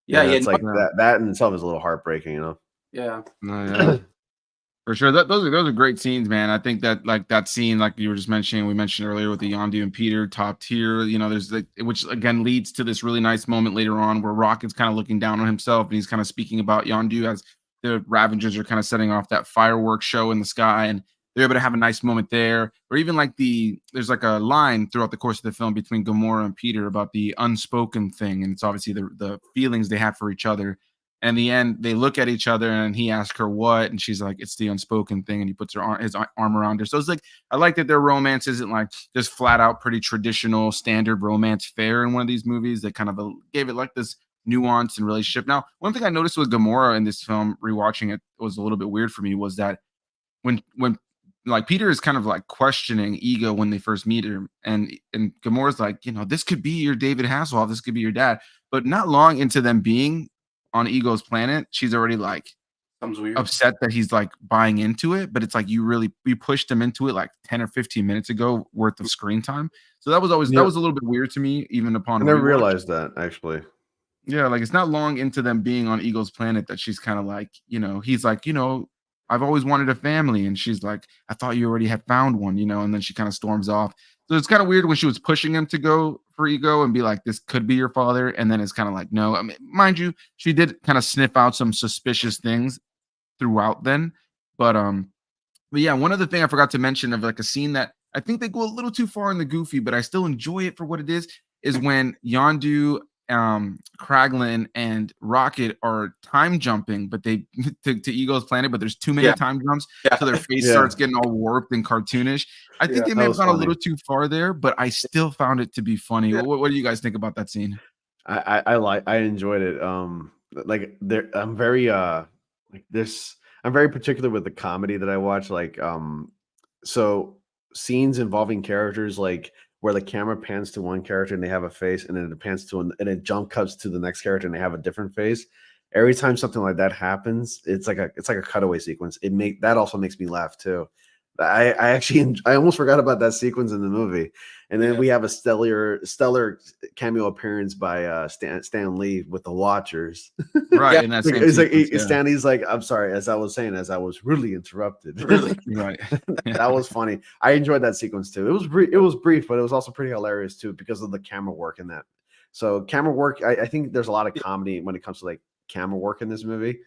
yeah, that's like Yeah. that in itself is a little heartbreaking. yeah. No, yeah. For sure. Those are great scenes, man. I think that like that scene, like you were just mentioning, we mentioned earlier with the Yondu and Peter, top tier. There's like which again leads to this really nice moment later on where Rocket's kind of looking down on himself and he's kind of speaking about Yondu as the Ravengers are kind of setting off that fireworks show in the sky, and they're able to have a nice moment there. Or even like there's like a line throughout the course of the film between Gamora and Peter about the unspoken thing, and it's obviously the feelings they have for each other. And in the end, they look at each other, and he asks her what, and she's like, "It's the unspoken thing." And he puts his arm around her. So it's like I like that their romance isn't like just flat out pretty traditional standard romance fare in one of these movies. That kind of gave it like this nuance and relationship. Now, one thing I noticed with Gamora in this film, rewatching it, was a little bit weird for me. Was that when like Peter is kind of like questioning Ego when they first meet her, and Gamora's like, this could be your David Hasselhoff, this could be your dad. But not long into them being on Ego's planet, she's already like Sounds weird. upset that he's like buying into it. But it's like you pushed him into it like 10 or 15 minutes ago worth of screen time. So that Yeah, was a little bit weird to me, even upon I never rewatch. realized that actually. Yeah, like it's not long into them being on Eagle's planet that she's kind of like, he's like, I've always wanted a family. And she's like, I thought you already had found one, and then she kind of storms off. So it's kind of weird when she was pushing him to go for Ego and be like, this could be your father. And then it's kind of like, no, I mean, mind you, she did kind of sniff out some suspicious things throughout then. But yeah, one other thing I forgot to mention of like a scene that I think they go a little too far in the goofy, but I still enjoy it for what it is when Yondu, Kraglin, and Rocket are time jumping, but they to Ego's planet, but there's too many Yeah, time jumps, yeah, so their face Yeah, starts getting all warped and cartoonish. I think yeah. they that may have was gone a funny. little too far there, but I still found it to be funny. Yeah. What do you guys think about that scene? I enjoyed it. Like there, I'm very like this. I'm very particular with the comedy that I watch. Like so scenes involving characters like where the camera pans to one character and they have a face, and then it pans to and it jump cuts to the next character and they have a different face. Every time something like that happens, it's like a cutaway sequence. That also makes me laugh too. I actually I almost forgot about that sequence in the movie, and then we have a stellar cameo appearance by Stan Lee with the Watchers. Right, Yeah. in that Like, same it's like sequence, Stanley's like, I'm sorry, as I was saying, as I was rudely interrupted. Really? right. That was funny. I enjoyed that sequence too. It was brief, but it was also pretty hilarious too because of the camera work in that. So camera work, I think there's a lot of comedy when it comes to like camera work in this movie.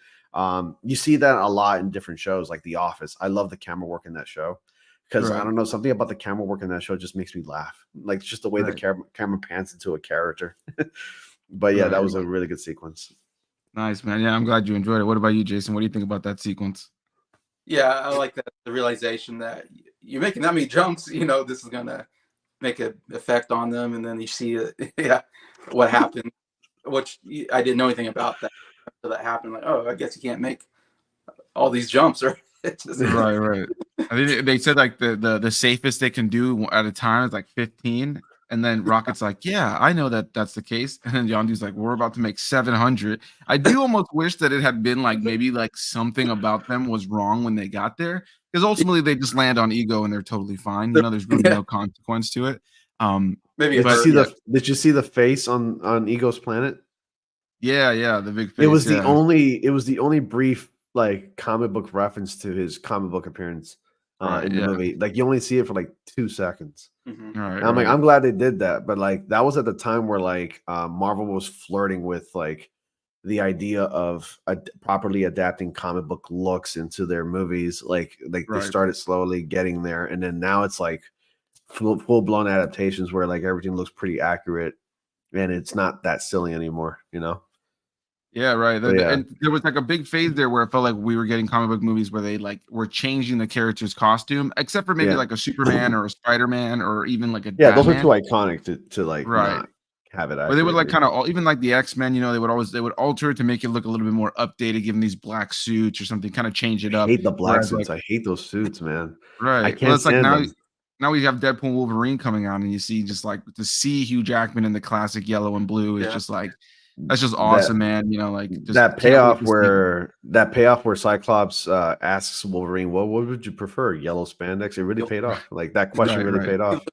You see that a lot in different shows like The Office. I love the camera work in that show because I Right. don't know, something about the camera work in that show just makes me laugh. Like just the way the Right. camera pans into a character. But yeah, Right, that was a right. really good sequence. Nice, man. Yeah, I'm glad you enjoyed it. What about you, Jason? What do you think about that sequence? Yeah, I like that, the realization that you're making that many jumps, this is gonna make an effect on them, and then you see it, yeah, what happened, which I didn't know anything about that until that happened. Like, oh, I guess you can't make all these jumps, or it's just, Right, right. I think they said like the safest they can do at a time is like 15. And then Rocket's like, yeah, I know that that's the case. And then Yondu's like, we're about to make 700. I do almost wish that it had been like maybe like something about them was wrong when they got there, because ultimately they just land on ego and they're totally fine. There's really yeah, no consequence to it. Um, maybe Did you a but see yeah, did you see the face on Ego's planet? yeah, the big It face, was yeah. it was the only brief like comic book reference to his comic book appearance Right, in the yeah. movie. Like you only see it for like 2 seconds. Mhm. Right, And I'm like, right. I'm glad they did that, but like that was at the time where like Marvel was flirting with like the idea of properly adapting comic book looks into their movies. Like they Right. started slowly getting there, and then now it's like full blown adaptations where like everything looks pretty accurate, and it's not that silly anymore. You know? Yeah, right. But yeah. And there was like a big phase there where it felt like we were getting comic book movies where they like were changing the character's costume, except for maybe Yeah. like a Superman or a Spider-Man or even like a Yeah, those are too Batman. iconic to like Right. not have it Or they would like accurate. kind of even like the X-Men, they would alter it to make it look a little bit more updated, given these black suits or something, kind of change I it up. hate the black Whereas like suits. I hate those suits, man. I right. Well, can't it's like stand them. now we have Deadpool and Wolverine coming out, and you see just like to see Hugh Jackman in the classic yellow and blue is Yeah. just like that's just That awesome, man. Like just can't wait to see it. that payoff where Cyclops asks Wolverine, "Well, what would you prefer, yellow spandex?" It really You'll- paid off. Like that question Right, really right. paid off.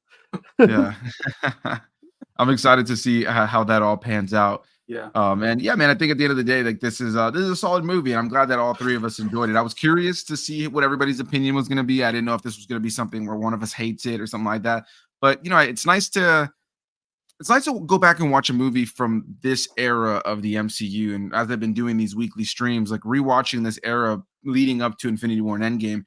Yeah. I'm excited to see how that all pans out. yeah. And yeah, man, I think at the end of the day, like this is a solid movie, and I'm glad that all three of us enjoyed it. I was curious to see what everybody's opinion was going to be. I didn't know if this was going to be something where one of us hates it or something like that. But it's nice to go back and watch a movie from this era of the MCU. And as I've been doing these weekly streams, like rewatching this era leading up to Infinity War and Endgame,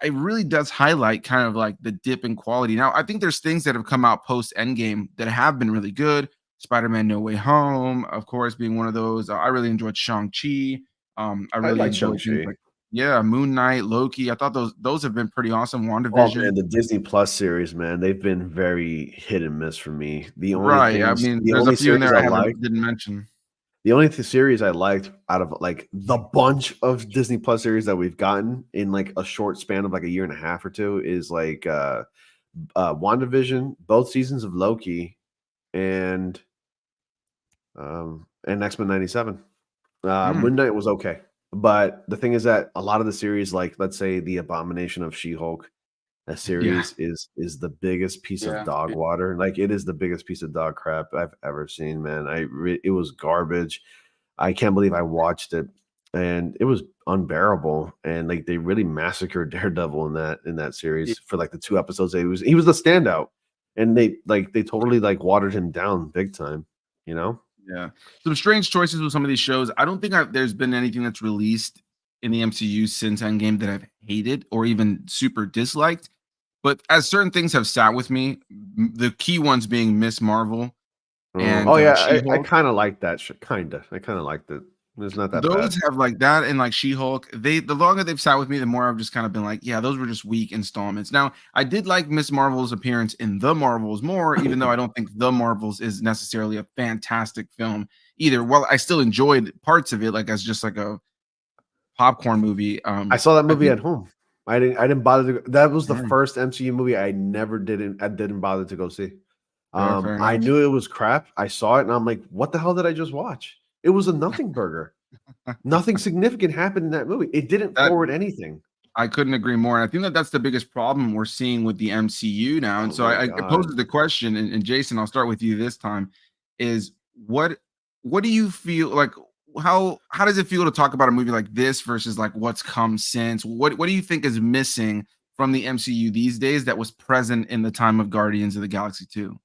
it really does highlight kind of like the dip in quality. Now, I think there's things that have come out post Endgame that have been really good. Spider-Man No Way Home, of course, being one of those. I really enjoyed Shang-Chi. I I really like enjoyed things Shang-Chi. like Moon Knight, Loki. I thought those have been pretty awesome. Oh WandaVision. man, the Disney Plus series, man, they've been very hit and miss for me. Right. I mean, The there's a only few in series there I I liked, didn't mention. the only series I liked out of like the bunch of Disney Plus series that we've gotten in like a short span of like a year and a half or two is like WandaVision, both seasons of Loki, and X-Men 97. Hmm. Moon Knight was okay. But the thing is that a lot of the series, like let's say the Abomination of She-Hulk, that Yeah. series is the biggest piece of Yeah. dog water. Like it is the biggest piece of dog crap I've ever seen, man. It was garbage. I can't believe I watched it, and it was unbearable. And like they really massacred Daredevil in that Yeah. series for like the 2 episodes. He was the standout, and they totally like watered him down big time. You know? Yeah. Some strange choices with some of these shows. I don't think there's been anything that's released in the MCU since Endgame that I've hated or even super disliked. But as certain things have sat with me, the key ones being Miss Marvel Oh and yeah, I She-Hulk. kind of like that. Kinda, I kind of liked it. It's not that bad. Those have like that and like She-Hulk. The longer they've sat with me, the more I've just kind of been like, yeah, those were just weak installments. Now, I did like Miss Marvel's appearance in The Marvels more, even though I don't think The Marvels is necessarily a fantastic film either. Well, I still enjoyed parts of it, like as just like a popcorn movie. I saw that I movie think at home. I didn't bother to. That was the mm, first MCU movie I didn't bother to go see. Fair I enough. knew it was crap. I saw it and I'm like, what the hell did I just watch? It was a nothing burger. Nothing significant happened in that movie. It didn't That forward anything. I couldn't agree more. And I think that that's the biggest problem we're seeing with the MCU now. And Oh so my I god. posed the question, and Jason, I'll start with you this time. Is what do you feel like? How does it feel to talk about a movie like this versus like what's come since? What do you think is missing from the MCU these days that was present in the time of Guardians of the Galaxy 2?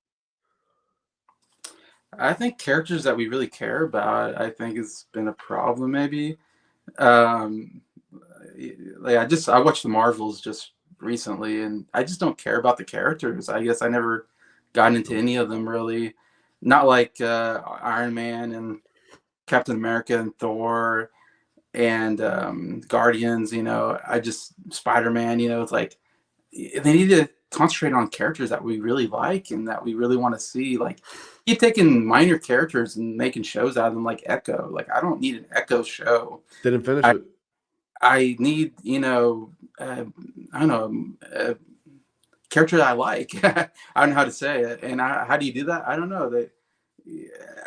I think characters that we really care about, I think has been a problem maybe. Um, like I watched the Marvels just recently, and I just don't care about the characters. I guess I never got into any of them really. Not like Iron Man and Captain America and Thor and Guardians. I just Spider Man. It's like they need to concentrate on characters that we really like and that we really want to see. Like, keep taking minor characters and making shows out of them, like Echo. Like, I don't need an Echo show. Didn't finish I it. I need I don't know character that I like. I don't know how to say it, and how do you do that? I don't know. That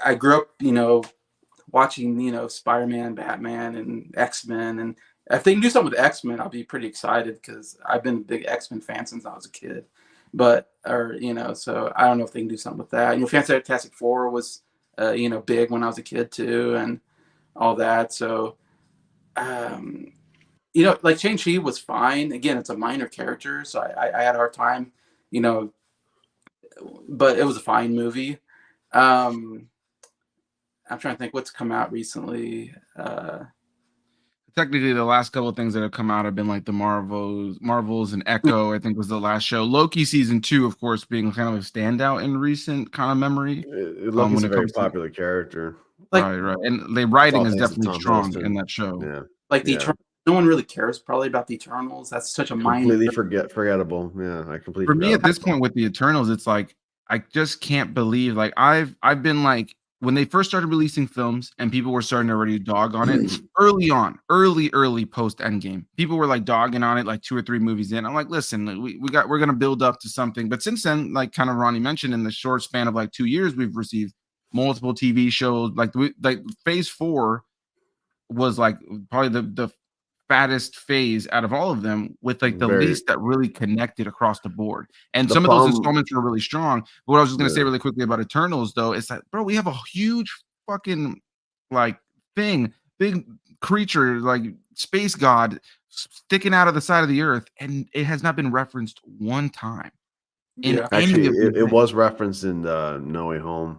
I grew up, watching, Spider-Man, Batman, and X-Men, and if they can do something with X-Men, I'll be pretty excited because I've been a big X-Men fan since I was a kid. So I don't know if they can do something with that. Fantastic Four was, big when I was a kid too, and all that. So, like Shang-Chi was fine. Again, it's a minor character, so I had a hard time, you know, but it was a fine movie. Um, I'm trying to think what's come out recently. Technically, the last couple of things that have come out have been like the Marvels and Echo, I think was the last show. Loki season 2, of course, being kind of a standout in recent kind of memory. Loki's When a it very comes to popular character. Like right, and the It's writing all is thanks to definitely Tom strong in Hiddleston. that show. Yeah. like the Yeah. Eternals, no one really cares probably about the Eternals. That's such a minor. Completely forgettable. Yeah, I completely For me forgot at this about that. point with the Eternals, it's like I just can't believe like I've been like when they first started releasing films and people were starting to already dog on it early on, early post Endgame. People were like dogging on it like 2 or 3 movies in. I'm like, listen, we're gonna build up to something. But since then, like kind of Ronnie mentioned, in the short span of like 2 years, we've received multiple TV shows. Like phase 4 was like probably the fattest phase out of all of them with like the Very least that really connected across the board. And the some of those problem. installments were really strong. But what I was just gonna say Yeah. really quickly about Eternals though is that bro, we have a huge fucking like thing, big creature, like space god sticking out of the side of the earth, and it has not been referenced one time in Yeah. any Actually, of these it things. was referenced in No Way Home,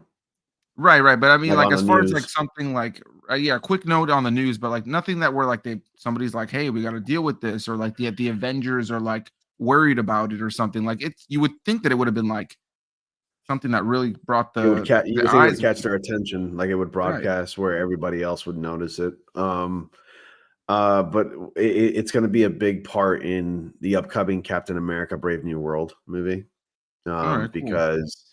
Right, but I mean, like like, on as the far as, like, news. something like yeah, a quick note on the news, but, like, nothing that we're like somebody's like, "Hey, we gotta deal with this," or, like, the Avengers are, like, worried about it or something, like, it's you would think that it would've been, like, something that really brought You the would think it would eyes of catch people. their attention, like it would Right. broadcast where everybody else would notice it. But it's going to be a big part in the upcoming Captain America: Brave New World movie, Alright, cool. because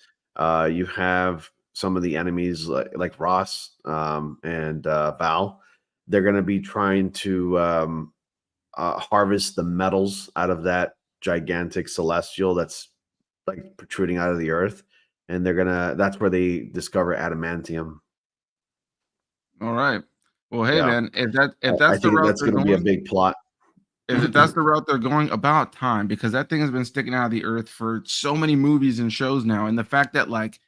you have some of the enemies like Ross and Val. They're going to be trying to harvest the metals out of that gigantic celestial that's like protruding out of the earth, and that's where they discover adamantium. Alright. Well, hey, Yeah, man, if I that's the think route that's they're going to be a going big plot. if that's the route they're going, about time, because that thing has been sticking out of the earth for so many movies and shows now, and the fact that, like,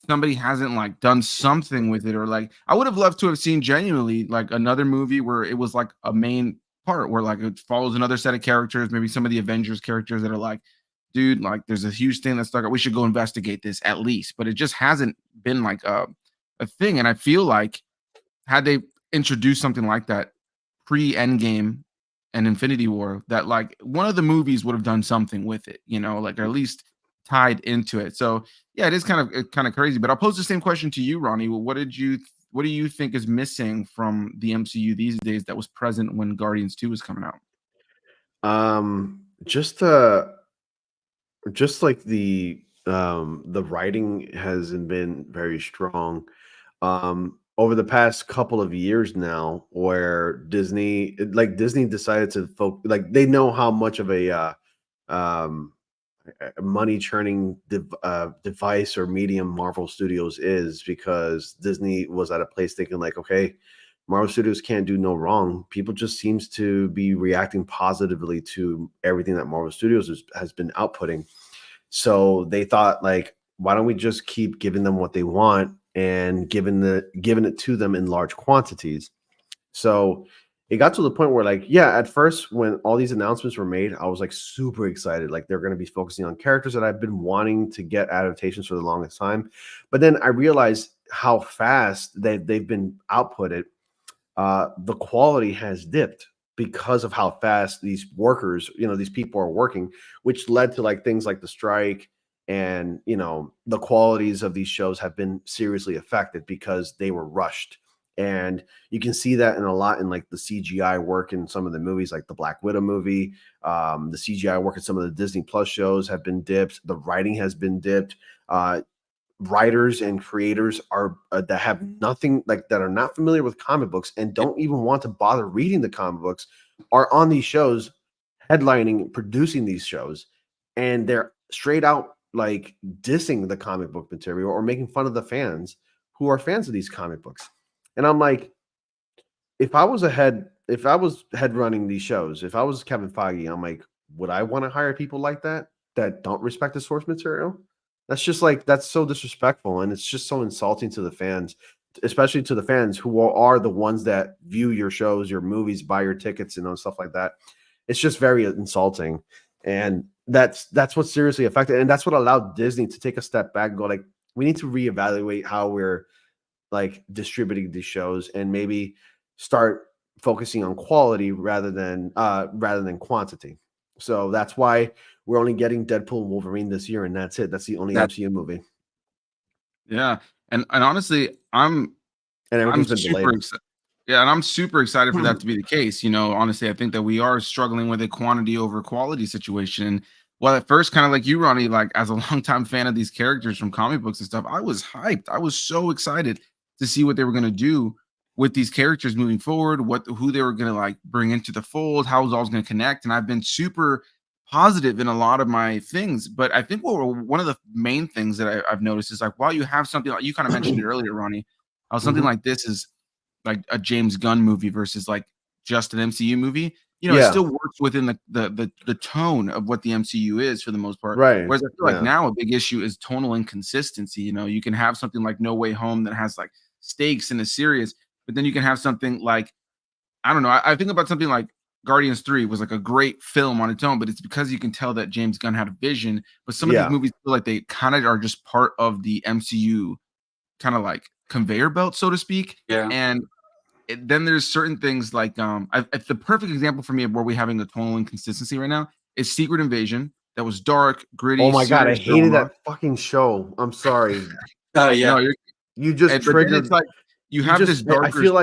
somebody hasn't like done something with it, or like I would have loved to have seen genuinely like another movie where it was like a main part where like it follows another set of characters, maybe some of the Avengers characters that are like, dude, like there's a huge thing that's stuck out. We should go investigate this at least. But it just hasn't been like a thing. And I feel like had they introduced something like that pre Endgame and Infinity War, that like one of the movies would have done something with it, like or at least tied into it. So yeah, it is kind of crazy. But I'll pose the same question to you, Ronnie. What do you think is missing from the MCU these days that was present when Guardians 2 was coming out? Just like the writing hasn't been very strong over the past couple of years now, where Disney decided to focus, like they know how much of a um money churning device or medium Marvel Studios is, because Disney was at a place thinking like, okay, Marvel Studios can't do no wrong. People just seems to be reacting positively to everything that Marvel Studios has been outputting. So they thought like, why don't we just keep giving them what they want and giving it to them in large quantities? So it got to the point where, like, yeah, at first when all these announcements were made, I was like super excited. Like they're going to be focusing on characters that I've been wanting to get adaptations for the longest time. But then I realized how fast they've been outputted. The quality has dipped because of how fast these workers, these people are working, which led to like things like the strike, and the qualities of these shows have been seriously affected because they were rushed. And you can see that in a lot in like the CGI work in some of the movies, like the Black Widow movie. The CGI work in some of the Disney Plus shows have been dipped. The writing has been dipped. Writers and creators are that have nothing, like, that are not familiar with comic books and don't even want to bother reading the comic books, are on these shows, headlining, producing these shows, and they're straight out like dissing the comic book material or making fun of the fans who are fans of these comic books. And I'm like, if I was head running these shows, if I was Kevin Feige, I'm like, would I want to hire people like that don't respect the source material? That's just like, that's so disrespectful, and it's just so insulting to the fans, especially to the fans who are the ones that view your shows, your movies, buy your tickets, and stuff like that. It's just very insulting, and that's what seriously affected, and that's what allowed Disney to take a step back and go like, we need to reevaluate how we're like distributing these shows, and maybe start focusing on quality rather than quantity. So that's why we're only getting Deadpool and Wolverine this year, and that's it. That's the only MCU movie, Yeah, and honestly, I'm everything's been super delayed. excited. Yeah, and I'm super excited for that to be the case. Honestly, I think that we are struggling with a quantity over quality situation. Well, at first, kind of like you, Ronnie, like as a longtime fan of these characters from comic books and stuff, I was hyped. I was so excited to see what they were going to do with these characters moving forward, who they were going to like bring into the fold, how it was all going to connect. And I've been super positive in a lot of my things. But I think one of the main things that I've noticed is like, while you have something like you kind of mentioned it earlier, Ronnie, how something like this is like a James Gunn movie versus like just an MCU movie, it Yeah, still works within the tone of what the MCU is for the most part. right. Whereas I feel like Yeah, now a big issue is tonal inconsistency. You can have something like No Way Home that has like stakes and is serious, but then you can have something like, I don't know. I think about something like Guardians 3 was like a great film on its own, but it's because you can tell that James Gunn had a vision. But some of these yeah, movies feel like they kind of are just part of the MCU kind of like conveyor belt, so to speak. Yeah. And then there's certain things like it's the perfect example for me of where we're having a tonal inconsistency right now is Secret Invasion. That was dark, oh gritty, my god, I serious hated drama. that fucking show. I'm sorry. No, Yeah. You just but then it's triggered. like you have this I darker. feel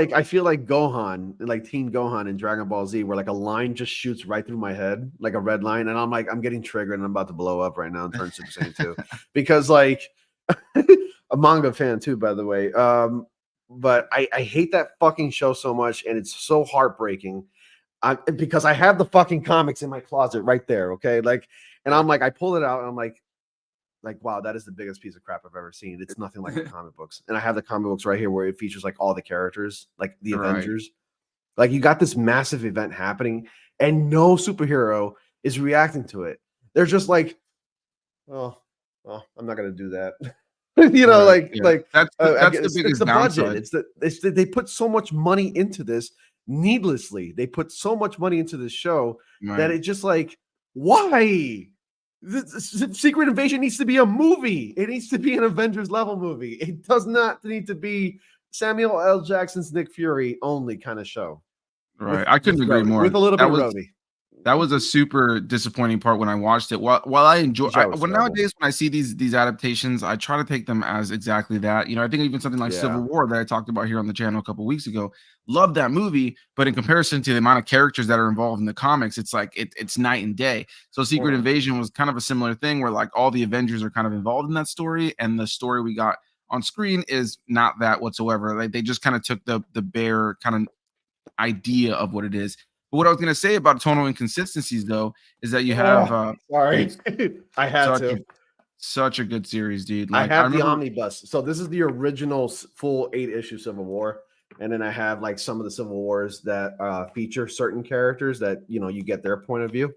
like Gohan, like Teen Gohan in Dragon Ball Z, where like a line just shoots right through my head, like a red line, and I'm like, I'm getting triggered, and I'm about to blow up right now and turn Super Saiyan 2, because like a manga fan too, by the way. But I hate that fucking show so much, and it's so heartbreaking. Because I have the fucking comics in my closet right there, okay, like, and I'm like, I pull it out, and I'm like, wow, that is the biggest piece of crap I've ever seen. It's nothing like the comic books. And I have the comic books right here where it features like all the characters, like the Right. Avengers. Like, you got this massive event happening, and no superhero is reacting to it. They're just like, oh, I'm not gonna do that. Right. Yeah. That's the It's biggest the budget. downside. They put so much money into this needlessly. They put so much money into this show that Right. it just like, why? The Secret Invasion needs to be a movie. It needs to be an Avengers level movie. It does not need to be Samuel L. Jackson's Nick Fury only kind of show. Right. I couldn't agree more. With a little bit of Rhodey. That was a super disappointing part when I watched it. While I enjoy, That was terrible. nowadays when I see these adaptations, I try to take them as exactly that. I think even something like Civil Yeah. War that I talked about here on the channel a couple weeks ago, love that movie, but in comparison to the amount of characters that are involved in the comics, it's like it's night and day. So Secret Invasion was kind of a similar thing where like all the Avengers are kind of involved in that story, and the story we got on screen is not that whatsoever. Like they just kind of took the bare kind of idea of what it is. But what I was going to say about tonal inconsistencies, though, is that you have sorry, dude, I had such to. such a good series, dude. I Like I have the remember, omnibus. So this is the original full 8-issue Civil War, and then I have like some of the Civil Wars that feature certain characters that you get their point of view.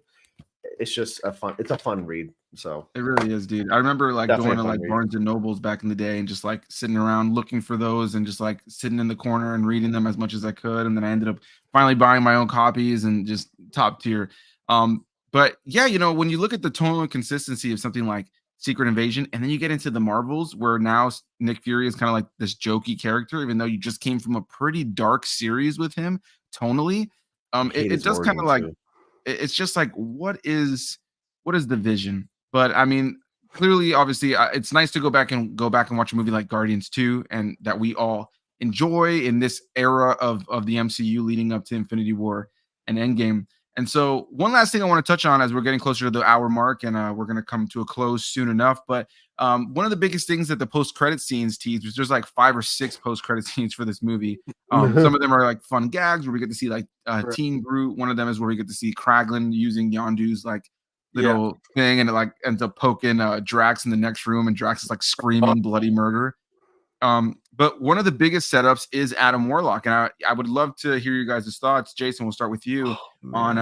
It's just it's a fun read. So it really is, dude. I remember like definitely going a to fun like read. Barnes and Nobles back in the day and just like sitting around looking for those and just like sitting in the corner and reading them as much as I could. And then I ended up finally buying my own copies and just top tier. But yeah, when you look at the tonal inconsistency of something like Secret Invasion, and then you get into the Marvels, where now Nick Fury is kind of like this jokey character, even though you just came from a pretty dark series with him tonally. I It, hate it his does kind of origins like too. it's just like what is the vision? But I mean, clearly, obviously, it's nice to go back and watch a movie like Guardians 2, and that we all enjoy in this era of the MCU leading up to Infinity War and Endgame. And so, one last thing I want to touch on as we're getting closer to the hour mark, and we're going to come to a close soon enough. But one of the biggest things that the post-credit scenes tease, was there's like 5 or 6 post-credit scenes for this movie. Some of them are like fun gags where we get to see like Right. Team Groot. One of them is where we get to see Kraglin using Yondu's like Yeah. little thing, and it like ends up poking Drax in the next room, and Drax is like screaming bloody murder. But one of the biggest setups is Adam Warlock, and I would love to hear you guys' thoughts. Jason, we'll start with you on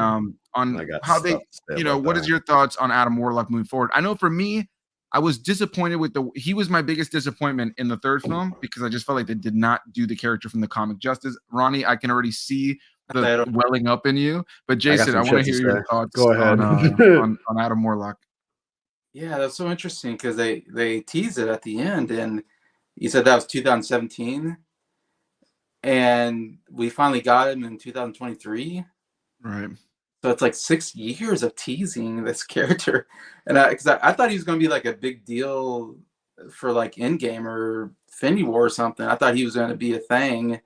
I got how they, stuff to say about what is that. your thoughts on Adam Warlock moving forward? I know for me, I was disappointed with he was my biggest disappointment in the third film, because I just felt like they did not do the character from the comic justice. Ronnie, I can already see the I don't- welling up in you, but I got Jason, I some want to shit to hear your say. thoughts Go ahead. on Adam Warlock. Yeah, that's so interesting because they teased it at the end, and you said that was 2017, and we finally got him in 2023. Right. So it's like 6 years of teasing this character, and because I thought he was going to be like a big deal for like Endgame or Infinity War or something. I thought he was going to be a thing,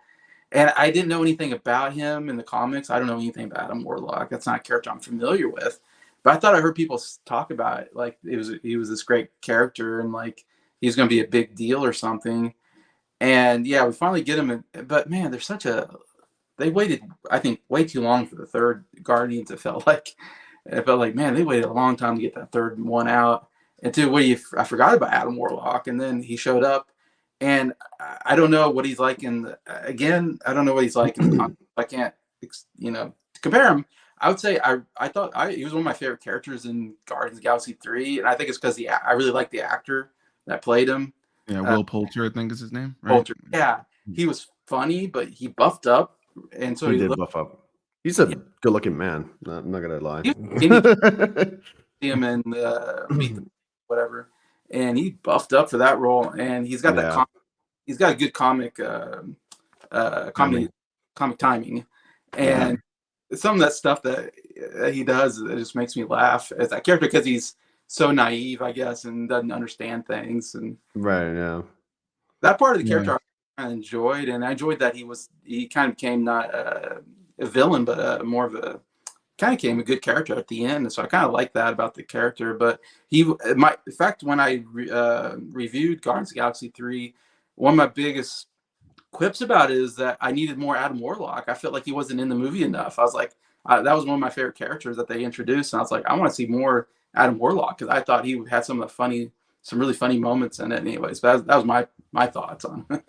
and I didn't know anything about him in the comics. I don't know anything about Adam Warlock. That's not a character I'm familiar with, but I thought I heard people talk about it, like he was this great character and like he's going to be a big deal or something. And yeah, we finally get him, but man, there's such a they waited, I think, way too long for the third Guardians. It felt like, man, they waited a long time to get that third one out. And to I forgot about Adam Warlock, and then he showed up, and I don't know what he's like again. I don't know what he's like in the comics. I can't, compare him. I would say I thought he was one of my favorite characters in Guardians of the Galaxy 3, and I think it's because I really like the actor that played him. Yeah, Will Poulter, I think is his name, right? Poulter. Yeah, he was funny, but he buffed up, and so He he did looked. buff up. He's a Yeah. good-looking man. I'm not gonna lie. See him in Meet the whatever, and he buffed up for that role, and he's got Yeah. he's got a good comic comic timing, and some of that stuff that he does, it just makes me laugh as that character because he's so naive, I guess, and doesn't understand things, and Right. Yeah. that part of the Yeah. character I enjoyed, and I enjoyed that he kind of became not a villain, but more of a kind of became a good character at the end. So I kind of like that about the character. But in fact, when I reviewed Guardians of the Galaxy 3, one of my biggest quips about it is that I needed more Adam Warlock. I felt like he wasn't in the movie enough. I was like, that was one of my favorite characters that they introduced, and I was like, I want to see more Adam Warlock because I thought he had some really funny moments in it. Anyways, but that was my thoughts on it.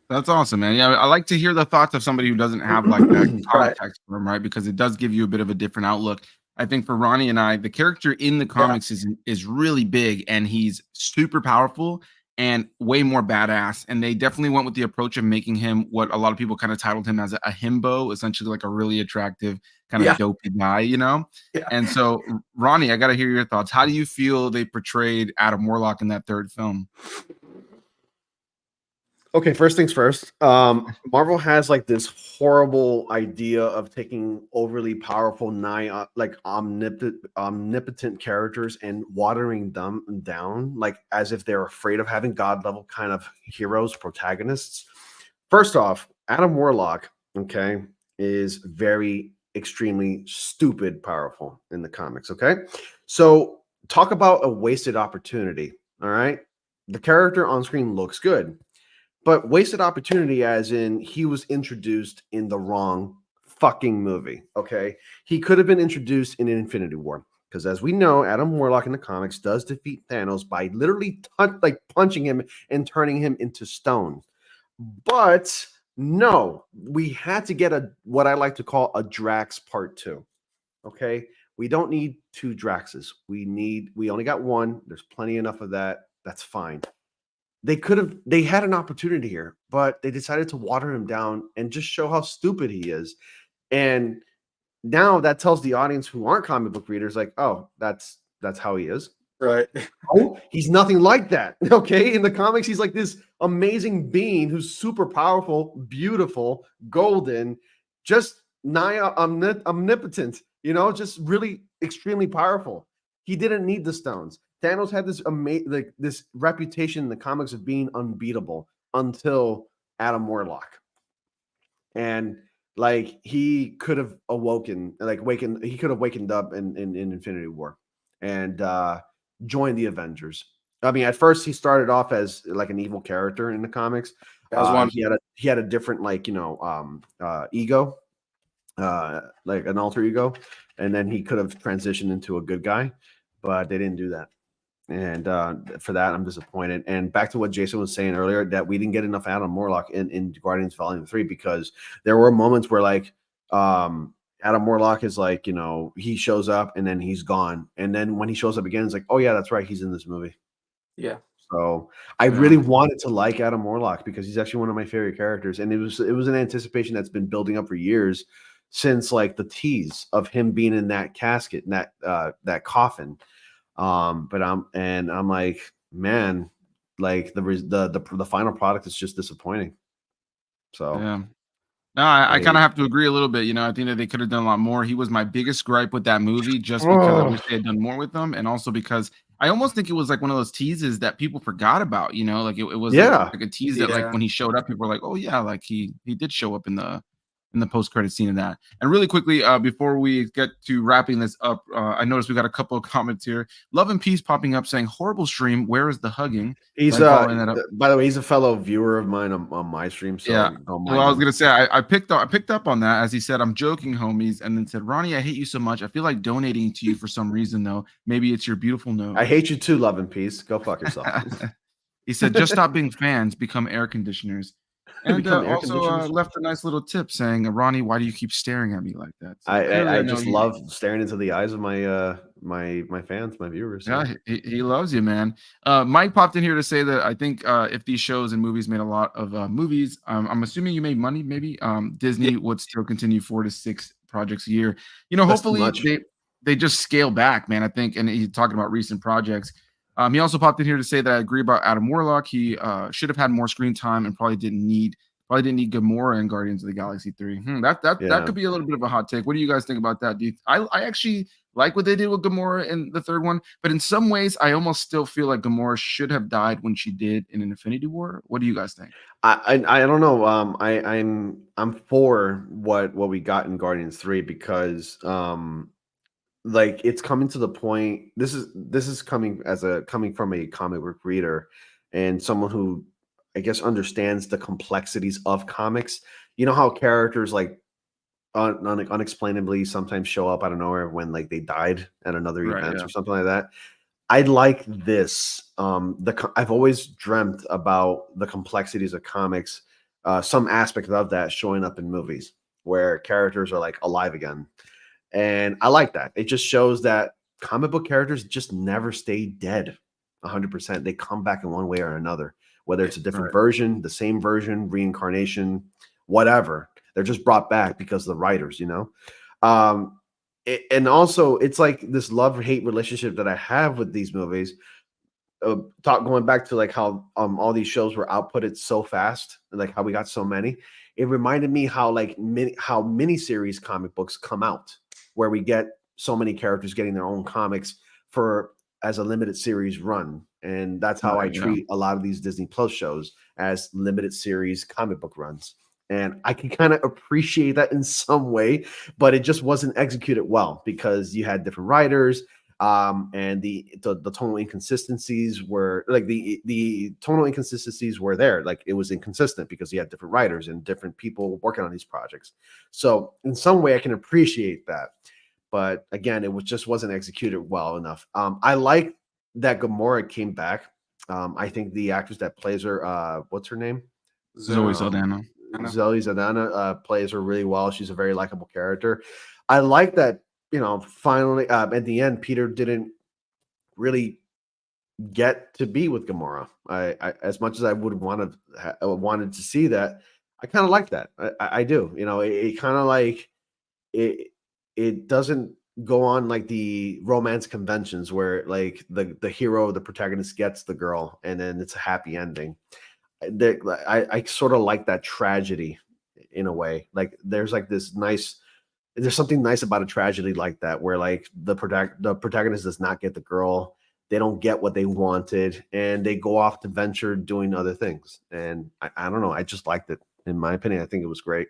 That's awesome, man. Yeah, I like to hear the thoughts of somebody who doesn't have like that Right. context for him, right? Because it does give you a bit of a different outlook. I think for Ronnie and I, the character in the comics is really big, and he's super powerful and way more badass. And they definitely went with the approach of making him what a lot of people kind of titled him as a himbo, essentially like a really attractive kind of dopey guy, Yeah. And so, Ronnie, I got to hear your thoughts. How do you feel they portrayed Adam Warlock in that third film? Okay, first things first. Marvel has like this horrible idea of taking overly powerful, like omnipotent characters and watering them down, like as if they're afraid of having god level kind of heroes, protagonists. First off, Adam Warlock, okay, is very extremely stupid powerful in the comics. Okay, so talk about a wasted opportunity. All right, the character on screen looks good. But wasted opportunity as in he was introduced in the wrong fucking movie. Okay, he could have been introduced in Infinity War because, as we know, Adam Warlock in the comics does defeat Thanos by literally like punching him and turning him into stone. But no, we had to get what I like to call a Drax Part 2. Okay, we don't need two Draxes. We only got one. There's plenty enough of that. That's fine. They had an opportunity here, but they decided to water him down and just show how stupid he is. And now that tells the audience who aren't comic book readers, like, oh, that's how he is. Right. Oh, he's nothing like that. Okay. In the comics, he's like this amazing being who's super powerful, beautiful, golden, just nigh omnipotent, just really extremely powerful. He didn't need the stones. Thanos had this this reputation in the comics of being unbeatable until Adam Warlock. And like he could have he could have wakened up in Infinity War and joined the Avengers. I mean, at first he started off as like an evil character in the comics. He had a different ego, like an alter ego, and then he could have transitioned into a good guy, but they didn't do that. And for that, I'm disappointed. And back to what Jason was saying earlier, that we didn't get enough Adam Warlock in Guardians Volume 3, because there were moments where Adam Warlock is like, he shows up and then he's gone. And then when he shows up again, it's like, oh yeah, that's right, he's in this movie. Yeah. So I really wanted to like Adam Warlock because he's actually one of my favorite characters. And it was an anticipation that's been building up for years, since like the tease of him being in that casket, in that coffin. But I'm like, man, like the final product is just disappointing. So yeah. No, I kind of have to agree a little bit. I think that they could have done a lot more. He was my biggest gripe with that movie, just because I wish they had done more with them, and also because I almost think it was like one of those teases that people forgot about. Like it was like a tease that like when he showed up, people were like, oh yeah, like he did show up in the post-credit scene of that. And really quickly, before we get to wrapping this up, I noticed we got a couple of comments here. Love and Peace popping up saying, horrible stream, where is the hugging? He's by the way, he's a fellow viewer of mine on my stream. So yeah, well, I was gonna say I picked up on that, as he said, I'm joking, homies, and then said, Ronnie, I hate you so much. I feel like donating to you for some reason, though. Maybe it's your beautiful nose. I hate you too, Love and Peace. Go fuck yourself. He said, just stop being fans, become air conditioners. And also left a nice little tip saying, Ronnie, why do you keep staring at me like that? So I just love staring into the eyes of my my fans, my viewers. So. Yeah, he loves you, man. Mike popped in here to say that I think if these shows and movies made a lot of movies, I'm assuming you made money, maybe Disney would still continue 4 to 6 projects a year. Hopefully they just scale back, man, I think. And he's talking about recent projects. He also popped in here to say that I agree about Adam Warlock. He should have had more screen time and probably didn't need Gamora in Guardians of the Galaxy 3. That could be a little bit of a hot take. What do you guys think about that? I actually like what they did with Gamora in the third one, but in some ways, I almost still feel like Gamora should have died when she did in Infinity War. What do you guys think? I don't know. I'm for what we got in Guardians 3 because like it's coming to the point. This is coming from a comic book reader and someone who I guess understands the complexities of comics. You know how characters like unexplainably sometimes show up out of nowhere when like they died at another event or something like that. I like this. I've always dreamt about the complexities of comics, some aspect of that showing up in movies where characters are like alive again. And I like that. It just shows that comic book characters just never stay dead 100%. They come back in one way or another, whether it's a different version, the same version, reincarnation, whatever. They're just brought back because of the writers, and also it's like this love-hate relationship that I have with these movies. Going back to like how all these shows were outputted so fast, like how we got so many. It reminded me how miniseries comic books come out, where we get so many characters getting their own comics as a limited series run. And that's how I treat a lot of these Disney Plus shows, as limited series comic book runs. And I can kind of appreciate that in some way, but it just wasn't executed well because you had different writers. And the tonal inconsistencies were like the tonal inconsistencies were there. Like it was inconsistent because you had different writers and different people working on these projects. So in some way, I can appreciate that. But again, just wasn't executed well enough. I like that Gamora came back. I think the actress that plays her, what's her name? Zoe So, Saldana. Zoe Saldana plays her really well. She's a very likable character. I like that, finally at the end, Peter didn't really get to be with Gamora. I as much as I would have wanted to see that, I kind of like that. I do. It kind of like it doesn't go on like the romance conventions where like the hero, the protagonist gets the girl and then it's a happy ending. I sort of like that tragedy in a way. Like there's something nice about a tragedy like that where like the protagonist does not get the girl, they don't get what they wanted, and they go off to venture doing other things. And I don't know, I just liked it. In my opinion, I think it was great.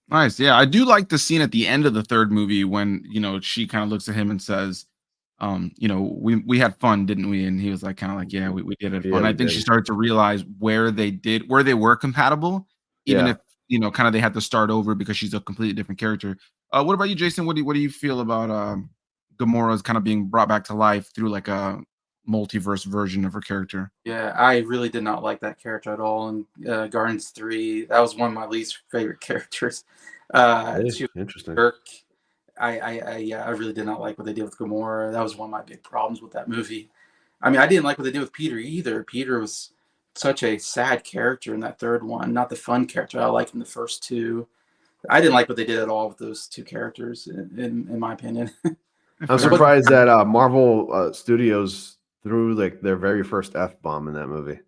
Nice. Yeah, I do like the scene at the end of the third movie when, she kind of looks at him and says, we had fun, didn't we? And he was like, kind of like, yeah, we did have fun. Yeah, I we think she did. started to realize where they were compatible, even Yeah. if, kind of they had to start over because she's a completely different character. What about you, Jason? What do you feel about Gamora's kind of being brought back to life through like a multiverse version of her character? yeah, I really did not like that character at all. And Guardians 3, that was one of my least favorite characters. Really? She was Interesting. a jerk. I really did not like what they did with Gamora. That was one of my big problems with that movie. I mean, I didn't like what they did with Peter either. Peter was such a sad character in that third one, not the fun character I liked in the first two. I didn't like what they did at all with those two characters, in my opinion. I'm Fair. surprised that Marvel Studios threw like their very first F-bomb in that movie.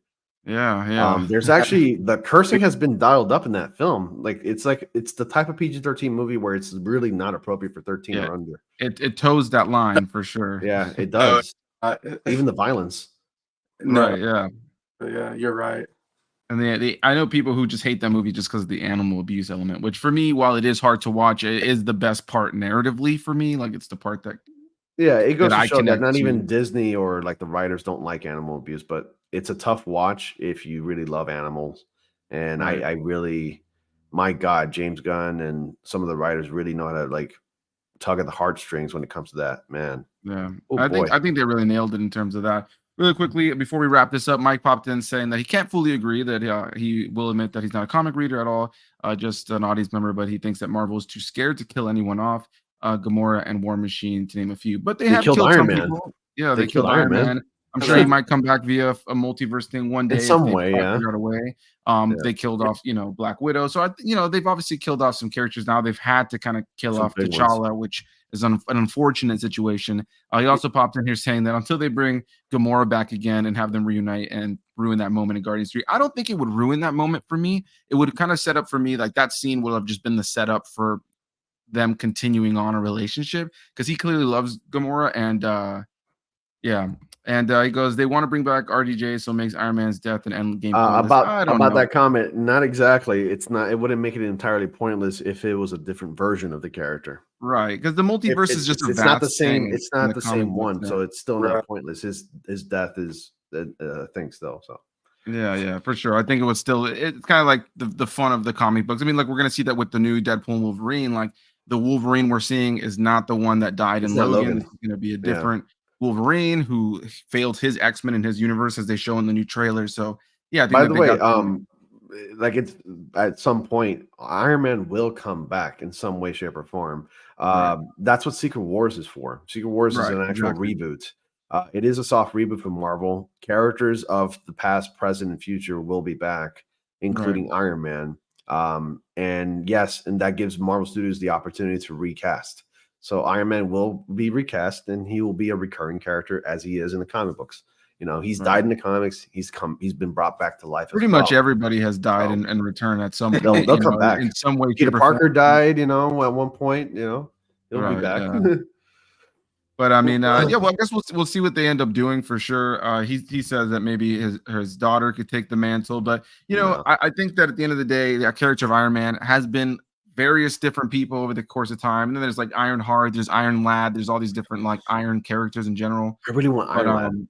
Yeah. There's actually the cursing has been dialed up in that film. Like it's the type of PG-13 movie where it's really not appropriate for 13 Yeah. or under. It toes that line for sure. Yeah, it No, does. Even the violence. no, Right. Yeah. yeah, you're right. And I know people who just hate that movie just because of the animal abuse element, which for me, while it is hard to watch, it is the best part narratively for me. Like it's the part Yeah, it goes that to I show that connect not to. even Disney or like the writers don't like animal abuse, but it's a tough watch if you really love animals. And Right. I really, my God, James Gunn and some of the writers really know how to like tug at the heartstrings when it comes to that, man. Yeah. Oh I boy. think they really nailed it in terms of that. Really quickly, before we wrap this up, Mike popped in saying that he can't fully agree that he will admit that he's not a comic reader at all, just an audience member, but he thinks that Marvel is too scared to kill anyone off, Gamora and War Machine, to name a few. But they They have killed killed Iron some Man. people. Yeah, They they killed killed Iron Iron Man. Man. I'm sure he might come back via a multiverse thing one In day if some they way, yeah. figure out a way. Yeah. They killed off, Black Widow. So they've obviously killed off some characters now. They've had to kind of kill Some off big ones. T'Challa, which is an unfortunate situation. He also popped in here saying that until they bring Gamora back again and have them reunite and ruin that moment in Guardians 3, I don't think it would ruin that moment for me. It would kind of set up for me, like that scene would have just been the setup for them continuing on a relationship because he clearly loves Gamora. And yeah. And he goes, they want to bring back RDJ, so it makes Iron Man's death and Endgame pointless. I don't know. That comment, not exactly. It's not. It wouldn't make it entirely pointless if it was a different version of the character. Right, because the multiverse is just a It's not the vast same. thing It's in not the the comic same books. one, Yeah. so it's still Right. not pointless. His death is a thing still. So Yeah, for sure. I think it was still it's kind of like the fun of the comic books. I mean, like we're gonna see that with the new Deadpool and Wolverine. Like the Wolverine we're seeing is not the one that died it's in not Logan. Logan. This is gonna be a Yeah. different Wolverine who failed his X-Men in his universe as they show in the new trailer. So yeah, I think By that the they way, got like it's at some point, Iron Man will come back in some way, shape, or form. right, That's what Secret Wars is for. Secret Wars is right, an actual exactly. reboot. It is a soft reboot from Marvel. Characters of the past, present, and future will be back, Right. including Iron Man. And yes, and that gives Marvel Studios the opportunity to recast. So Iron Man will be recast, and he will be a recurring character as he is in the comic books. He's Right. died in the comics. He's been brought back to life Pretty as much well. everybody has died So and returned at some they'll point, come back. in some way, Peter shape, or form. Parker died, at one point, he'll be Right, back. yeah. But I mean, yeah. Well, I guess we'll see what they end up doing for sure. He says that maybe his daughter could take the mantle, but No. I think that at the end of the day, the character of Iron Man has been various different people over the course of time. And then there's like Iron Heart, there's Iron Lad, there's all these different like Iron characters in general. I really want But Iron Lad.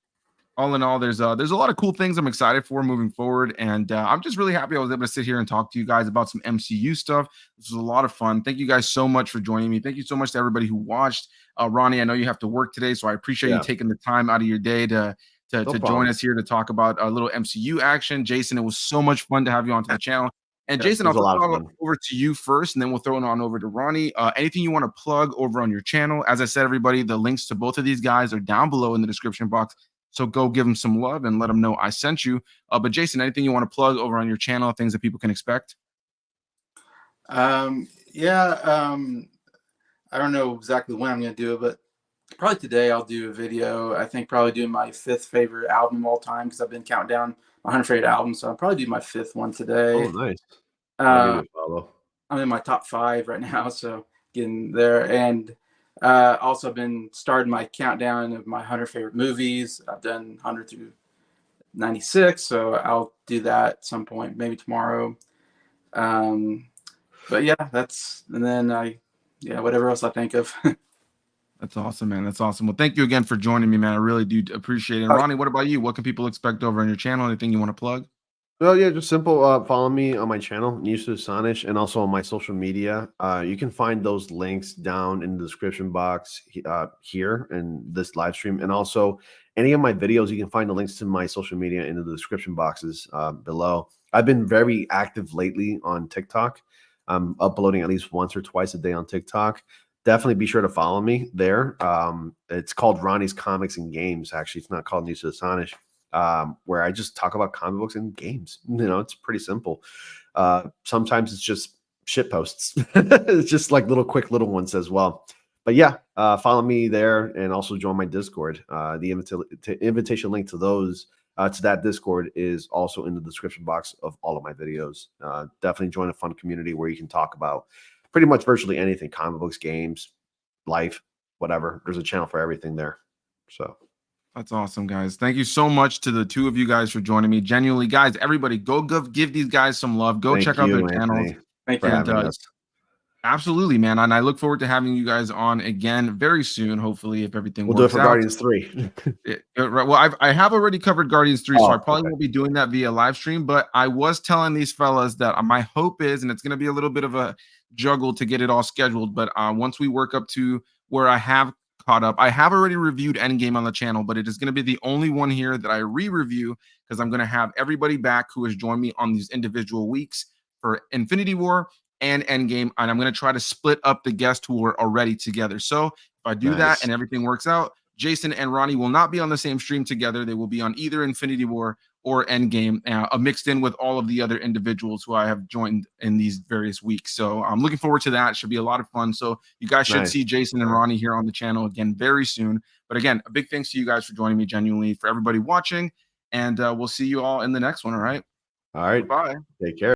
all in all, there's a lot of cool things I'm excited for moving forward, and I'm just really happy I was able to sit here and talk to you guys about some MCU stuff. This was a lot of fun. Thank you guys so much for joining me. Thank you so much to everybody who watched. Ronnie, I know you have to work today, so I appreciate you taking the time out of your day to join us here to talk about a little MCU action. Jason, it was so much fun to have you onto the channel. And Jason, I'll throw it over to you first, and then we'll throw it on over to Ronnie. Anything you want to plug over on your channel? As I said, everybody, the links to both of these guys are down below in the description box. So go give them some love and let them know I sent you. But Jason, anything you want to plug over on your channel, things that people can expect? I don't know exactly when I'm going to do it, but probably today I'll do a video. I think probably doing my 5th favorite album of all time, because I've been counting down my 100 favorite albums. So I'll probably do my 5th one today. Oh, nice. I'm in my top 5 right now, so getting there. And also been starting my countdown of my 100 favorite movies. I've done 100 through 96, so I'll do that at some point, maybe tomorrow. But yeah, and then whatever else I think of. That's awesome, man. That's awesome. Well, thank you again for joining me, man. I really do appreciate it. And Ronnie, what about you? What can people expect over on your channel? Anything you want to plug? Well, yeah, just simple. Follow me on my channel, Astonish, and also on my social media. You can find those links down in the description box here in this live stream. And also any of my videos, you can find the links to my social media in the description boxes below. I've been very active lately on TikTok. I'm uploading at least once or twice a day on TikTok. Definitely be sure to follow me there. It's called Ronnie's Comics and Games. Actually, it's not called Astonish. Where I just talk about comic books and games. You know, it's pretty simple. Sometimes it's just shit posts. It's just like quick little ones as well. But yeah, follow me there and also join my Discord. The invitation link to that Discord is also in the description box of all of my videos. Definitely join a fun community where you can talk about pretty much virtually anything: comic books, games, life, whatever. There's a channel for everything there. So that's awesome, guys. Thank you so much to the 2 of you guys for joining me. Genuinely, guys, everybody, go give these guys some love. Go check out their channels. Thank you for having us. Absolutely, man. And I look forward to having you guys on again very soon, hopefully, if everything works out. We'll do it for Guardians 3. Well, I have already covered Guardians 3, so I probably won't be doing that via live stream. But I was telling these fellas that my hope is, and it's going to be a little bit of a juggle to get it all scheduled, but once we work up to where I have caught up, I have already reviewed Endgame on the channel, but it is going to be the only one here that I re-review, because I'm going to have everybody back who has joined me on these individual weeks for Infinity War and Endgame, and I'm going to try to split up the guests who were already together. So if I do that and everything works out, Jason and Ronnie will not be on the same stream together. They will be on either Infinity War or Endgame, mixed in with all of the other individuals who I have joined in these various weeks. So I'm looking forward to that. It should be a lot of fun. So you guys should see Jason and Ronnie here on the channel again very soon. But again, a big thanks to you guys for joining me, genuinely, for everybody watching. And we'll see you all in the next one. All right. All right. Bye. Take care.